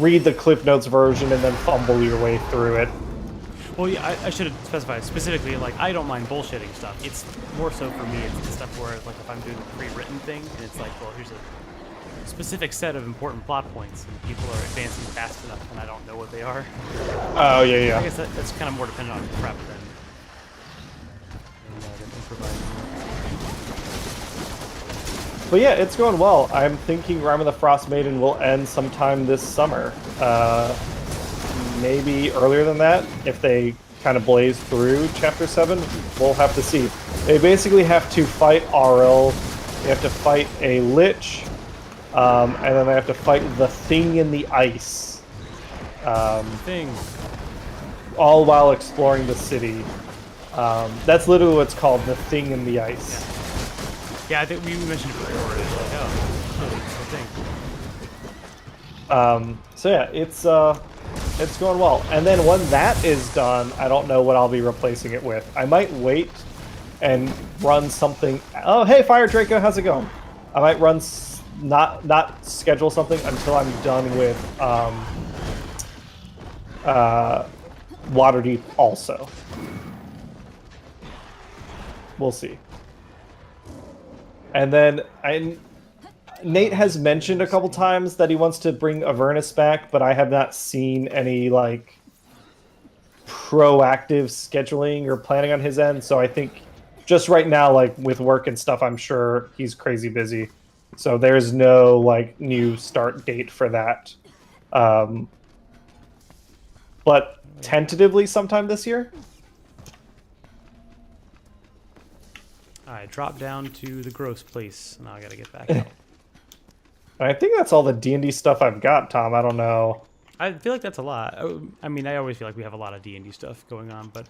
read the Cliff Notes version and then fumble your way through it. Well, yeah, I should have specified specifically, like, I don't mind bullshitting stuff. It's more so for me, it's the stuff where, like, if I'm doing a pre-written thing, and it's like, well, here's a specific set of important plot points, and people are advancing fast enough, and I don't know what they are. Oh, yeah. I guess that's kind of more dependent on prep than improvising. But yeah, it's going well. I'm thinking Rime of the Frost Maiden will end sometime this summer. maybe earlier than that if they kind of blaze through Chapter 7. We'll have to see. They basically have to fight Auril, they have to fight a Lich, and then they have to fight the Thing in the Ice. Thing. All while exploring the city. That's literally what's called, the Thing in the Ice. Yeah, I think we mentioned it before. It's like, oh, it's a thing. So yeah, it's going well. And then when that is done, I don't know what I'll be replacing it with. I might wait and run something. Oh, hey, Fire Draco, how's it going? I might run not schedule something until I'm done with Waterdeep also. We'll see. And then Nate has mentioned a couple times that he wants to bring Avernus back, but I have not seen any like proactive scheduling or planning on his end. So I think just right now, like with work and stuff, I'm sure he's crazy busy. So there's no like new start date for that. But tentatively sometime this year. Alright, drop down to the gross place. Now I gotta get back out. I think that's all the D&D stuff I've got, Tom. I don't know. I feel like that's a lot. I mean, I always feel like we have a lot of D&D stuff going on, but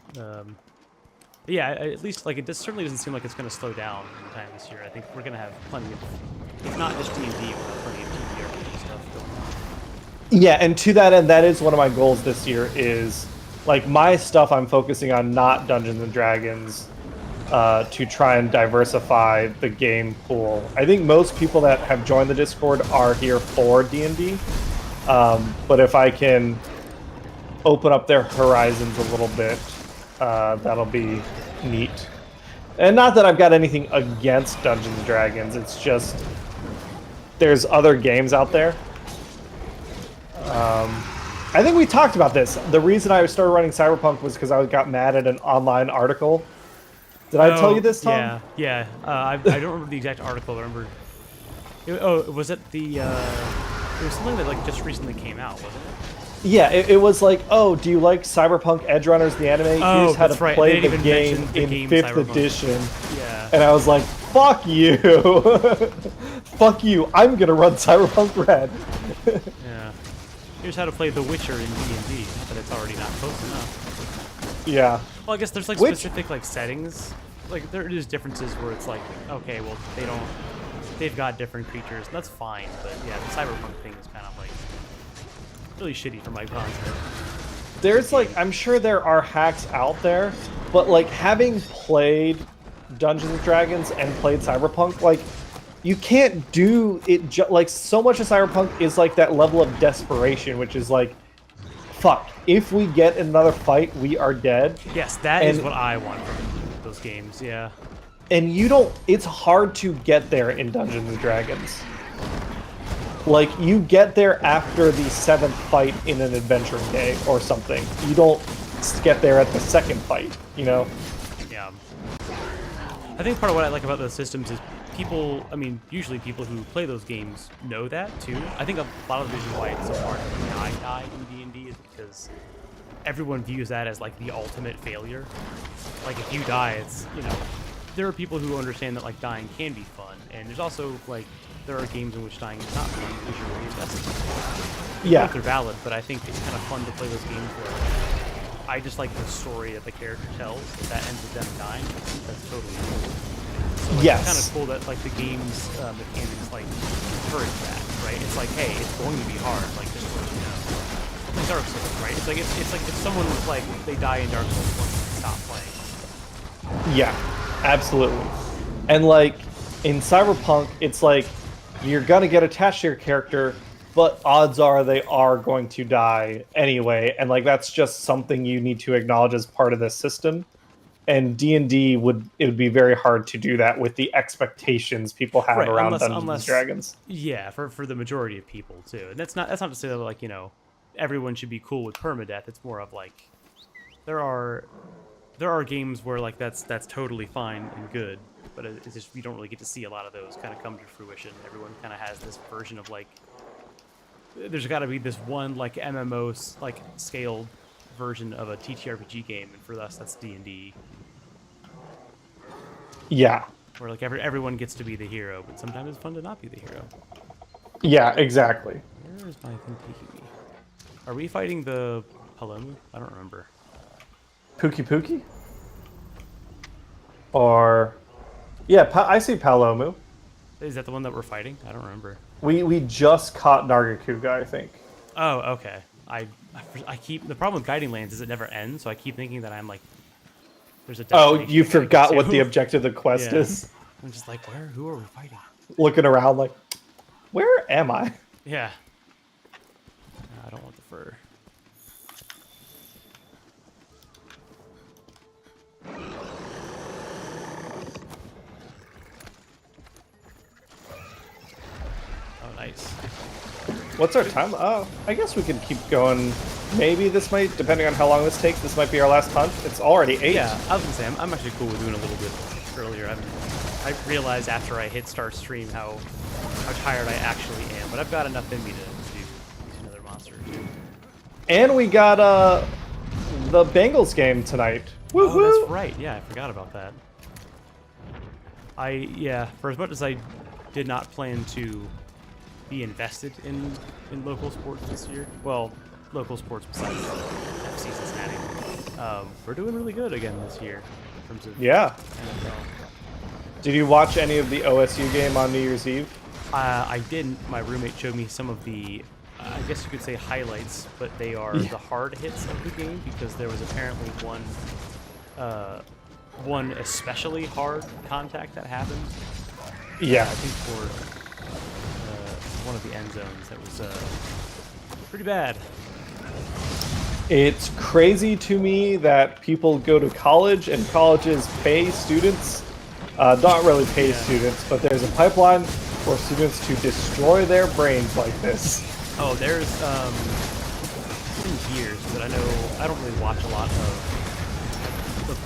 yeah, at least like certainly doesn't seem like it's going to slow down anytime this year. I think we're going to have plenty of, if not just D&D, we'll have plenty of TTRPG stuff going on. Yeah, and to that end, that is one of my goals this year is, like, my stuff I'm focusing on not Dungeons & Dragons to try and diversify the game pool. I think most people that have joined the Discord are here for D&D, but if I can open up their horizons a little bit, that'll be neat. And not that I've got anything against Dungeons & Dragons, it's just there's other games out there. I think we talked about this. The reason I started running Cyberpunk was because I got mad at an online article. Did I tell you this, Tom? Yeah. I don't remember the exact article. I remember. Was it the? It was something that like just recently came out, wasn't it? Yeah, it was like, oh, do you like Cyberpunk Edge Runners, the anime? Oh, Here's how to right. play the game in 5th edition. Yeah. And I was like, fuck you. Fuck you. I'm going to run Cyberpunk Red. Yeah. Here's how to play The Witcher in D&D, but it's already not close enough. Yeah. Well, I guess there's like specific like settings. Like there is differences where it's like, okay, well they've got different creatures. And that's fine, but yeah, the Cyberpunk thing is kind of like really shitty for my concept. There's like, I'm sure there are hacks out there, but like having played Dungeons and Dragons and played Cyberpunk, like you can't do it like so much of Cyberpunk is like that level of desperation, which is like, fuck, if we get another fight, we are dead. Yes, that is what I want from those games, yeah. And you don't, it's hard to get there in Dungeons and Dragons. Like, you get there after the 7th fight in an adventuring day or something. You don't get there at the 2nd fight, you know? Yeah. I think part of what I like about those systems is people, I mean, usually people who play those games know that, too. I think a lot of the reason why it's so hard to die in D&D is because everyone views that as, like, the ultimate failure. Like, if you die, it's, you know, there are people who understand that, like, dying can be fun, and there's also, like, there are games in which dying is not fun because you're really invested. Yeah. Both are valid, but I think it's kind of fun to play those games where I just like the story that the character tells. If that ends with them dying, that's totally cool. So, like, yes. It's kind of cool that, like, the game's mechanics, like, encourage that, right? It's like, hey, it's going to be hard, like, just to let you know. Like Dark Souls, right? It's like if someone was like, they die in Dark Souls 1, stop playing. Yeah, absolutely. And, like, in Cyberpunk, it's like, you're gonna get attached to your character, but odds are they are going to die anyway, and like that's just something you need to acknowledge as part of this system. And D&D it would be very hard to do that with the expectations people have around Dungeons and Dragons. Yeah, for the majority of people too. And that's not to say that, like, you know, everyone should be cool with permadeath. It's more of like there are games where like that's totally fine and good. But it's just, we don't really get to see a lot of those kind of come to fruition. Everyone kind of has this version of like there's got to be this one like MMO like scaled version of a TTRPG game, and for us that's D&D, Yeah. where like everyone gets to be the hero, but sometimes it's fun to not be the hero. Yeah, exactly. Where is my thing taking me? Are we fighting the Palomu? I don't remember. Pookie Pookie? Or yeah, I see Palomu. Is that the one that we're fighting? I don't remember. We just caught Nargacuga, I think. Oh, okay. I keep the problem with guiding lands is it never ends, so I keep thinking that I'm like there's a Oh, destination. you I gotta get forgot what to. the objective of the quest Yeah. is. I'm just like, who are we fighting? Looking around like, where am I? Yeah. No, I don't want the fur. Oh, nice. What's our time? Oh, I guess we could keep going. Maybe this might, depending on how long this takes, this might be our last hunt. It's already 8. Yeah, I was gonna say I'm actually cool with doing a little bit earlier. I realized after I hit start stream how tired I actually am, but I've got enough in me to do another monster. And we got the Bengals game tonight. Woohoo! Oh, that's right. Yeah, I forgot about that. For as much as I did not plan to be invested in local sports this year, well, local sports besides FC Cincinnati, we're doing really good again this year in terms of Yeah. NFL. Did you watch any of the OSU game on New Year's Eve? I didn't. My roommate showed me some of the, I guess you could say highlights, but they are the hard hits of the game because there was apparently one especially hard contact that happened. Yeah. I think for one of the end zones that was pretty bad. It's crazy to me that people go to college and colleges pay students. Not really pay students, but there's a pipeline for students to destroy their brains like this. Oh, there's it's been years, but I don't really watch a lot of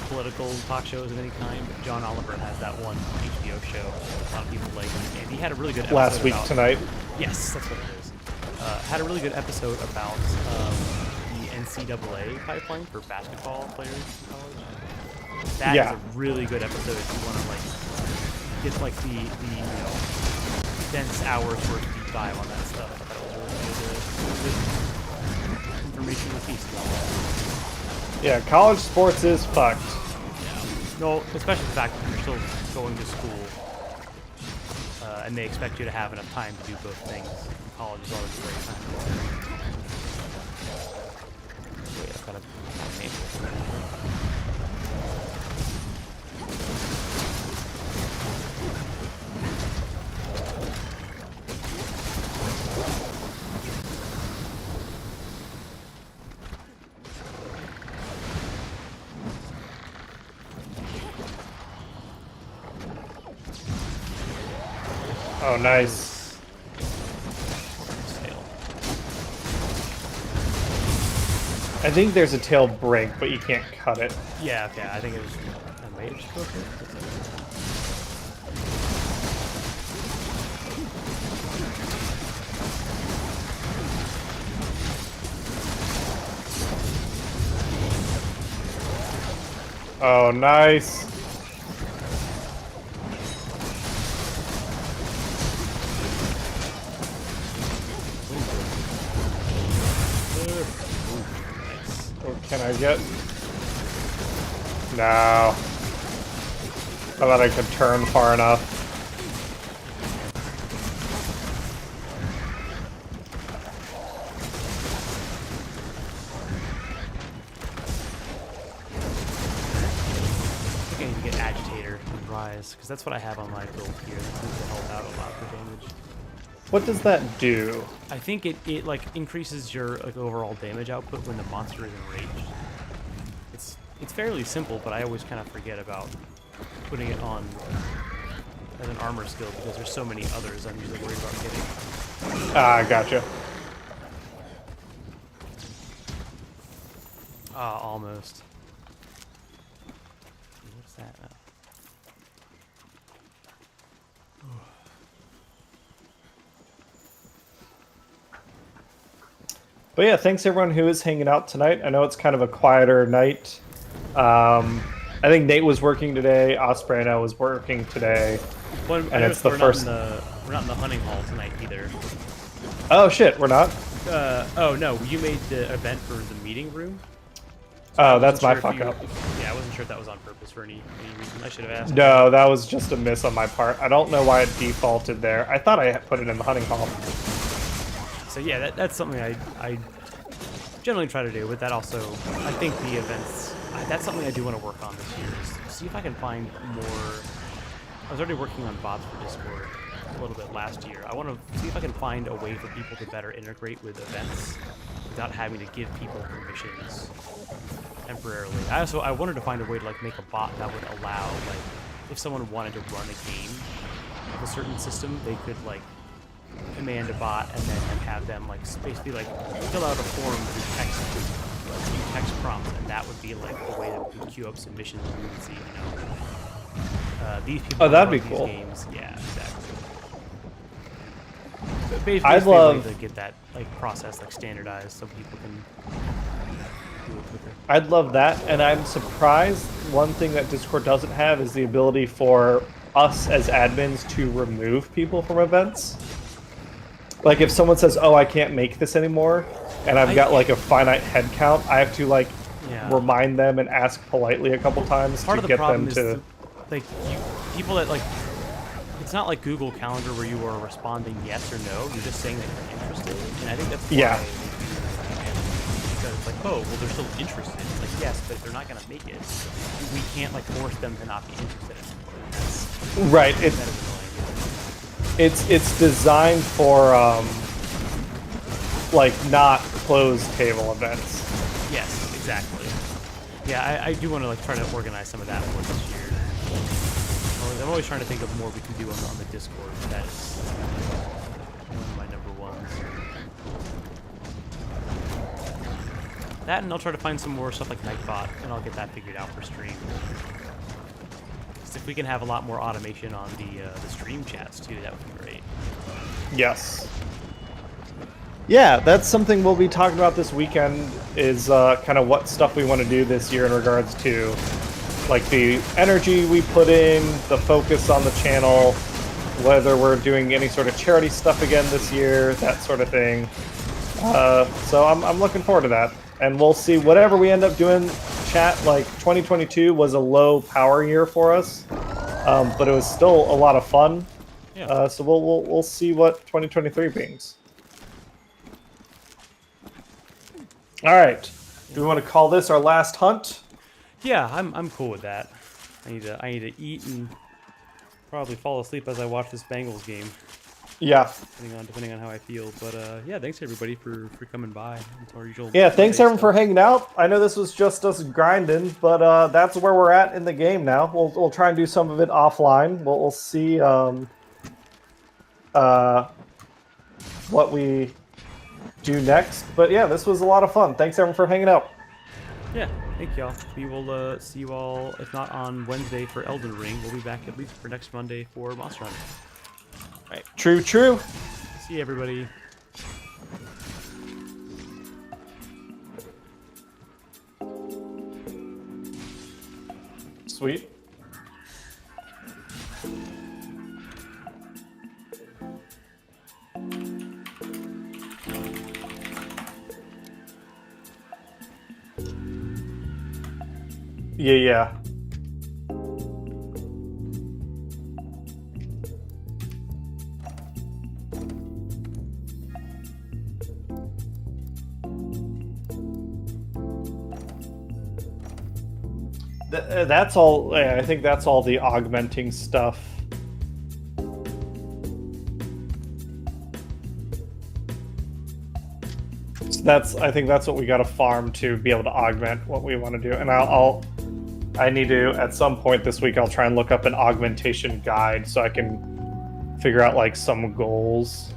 political talk shows of any kind, but John Oliver has that one HBO show a lot of people like, and he had a really good episode Last week tonight. Yes, that's what it is. Had a really good episode about the NCAA pipeline for basketball players in college. That is a really good episode if you want to like get like the dense hours worth of deep dive on that stuff. That was really good information to feast on. Yeah, college sports is fucked. Yeah. No, especially the fact that you're still going to school, and they expect you to have enough time to do both things. College is always a great time. Wait, I've got a name. Oh, nice. I think there's a tail break, but you can't cut it. Yeah, okay, I think it was a mage filter. Oh, nice. What can I get? No. I thought I could turn far enough. I think I need to get Agitator and Rise, because that's what I have on my build here. That seems to help out a lot for damage. What does that do? I think it like increases your like overall damage output when the monster is enraged. It's fairly simple, but I always kind of forget about putting it on as an armor skill because there's so many others I'm usually worried about hitting. Ah, gotcha. Ah, almost. What's that? But yeah, thanks everyone who is hanging out tonight. I know it's kind of a quieter night. I think Nate was working today. Osprey and I was working today. Well, And it's the first. We're not in the hunting hall tonight either. Oh shit, we're not. Oh no, you made the event for the meeting room. Oh, that's my fuck up. Yeah, I wasn't sure if that was on purpose for any reason. I should have asked. No, that was just a miss on my part. I don't know why it defaulted there. I thought I put it in the hunting hall. So yeah, that's something I generally try to do, but that also, I think the events, that's something I do want to work on this year, is see if I can find more. I was already working on bots for Discord a little bit last year. I want to see if I can find a way for people to better integrate with events without having to give people permissions temporarily. I wanted to find a way to like make a bot that would allow, like, if someone wanted to run a game of a certain system, they could like command a bot and then like, have them like basically like fill out a form through text prompts, and that would be like a way that we could queue up submissions and we would see, these people. Oh, that'd be cool. Games. Yeah, exactly. But basically, I'd love to get that like process like standardized so people can do it quicker. I'd love that, and I'm surprised one thing that Discord doesn't have is the ability for us as admins to remove people from events. Like if someone says, "Oh, I can't make this anymore," and I've got like a finite head count, I have to like remind them and ask politely a couple times to get them to. Like people that like, it's not like Google Calendar where you are responding yes or no. You're just saying that you're interested, and I think that's why because it's like, oh, well, they're still interested. It's like yes, but they're not gonna make it. We can't like force them to not be interested anymore. Right. It's designed for like not closed table events. Yes, exactly. Yeah, I do want to like try to organize some of that more this year. I'm always trying to think of more we can do on the Discord. That's one of my number ones. That, and I'll try to find some more stuff like Nightbot, and I'll get that figured out for stream. If we can have a lot more automation on the stream chats too, that would be great. Yes. Yeah, that's something we'll be talking about this weekend, is kind of what stuff we want to do this year in regards to like the energy we put in, the focus on the channel, whether we're doing any sort of charity stuff again this year, that sort of thing. So I'm looking forward to that. And we'll see whatever we end up doing. Chat, like 2022 was a low power year for us, but it was still a lot of fun. Yeah. So we'll see what 2023 brings. All right. Do we want to call this our last hunt? Yeah, I'm cool with that. I need to eat and probably fall asleep as I watch this Bengals game. Yeah. Depending on how I feel, but yeah, thanks everybody for coming by. It's our usual. Yeah, thanks everyone for hanging out. I know this was just us grinding, but that's where we're at in the game now. We'll try and do some of it offline. We'll see what we do next. But yeah, this was a lot of fun. Thanks everyone for hanging out. Yeah, thank y'all. We will see you all, if not on Wednesday for Elden Ring, we'll be back at least for next Monday for Monster Hunter. Right. True. See everybody. Sweet. Yeah. That's all. I think that's all the augmenting stuff. So I think that's what we got to farm to be able to augment what we want to do. And I need to, at some point this week, I'll try and look up an augmentation guide so I can figure out like some goals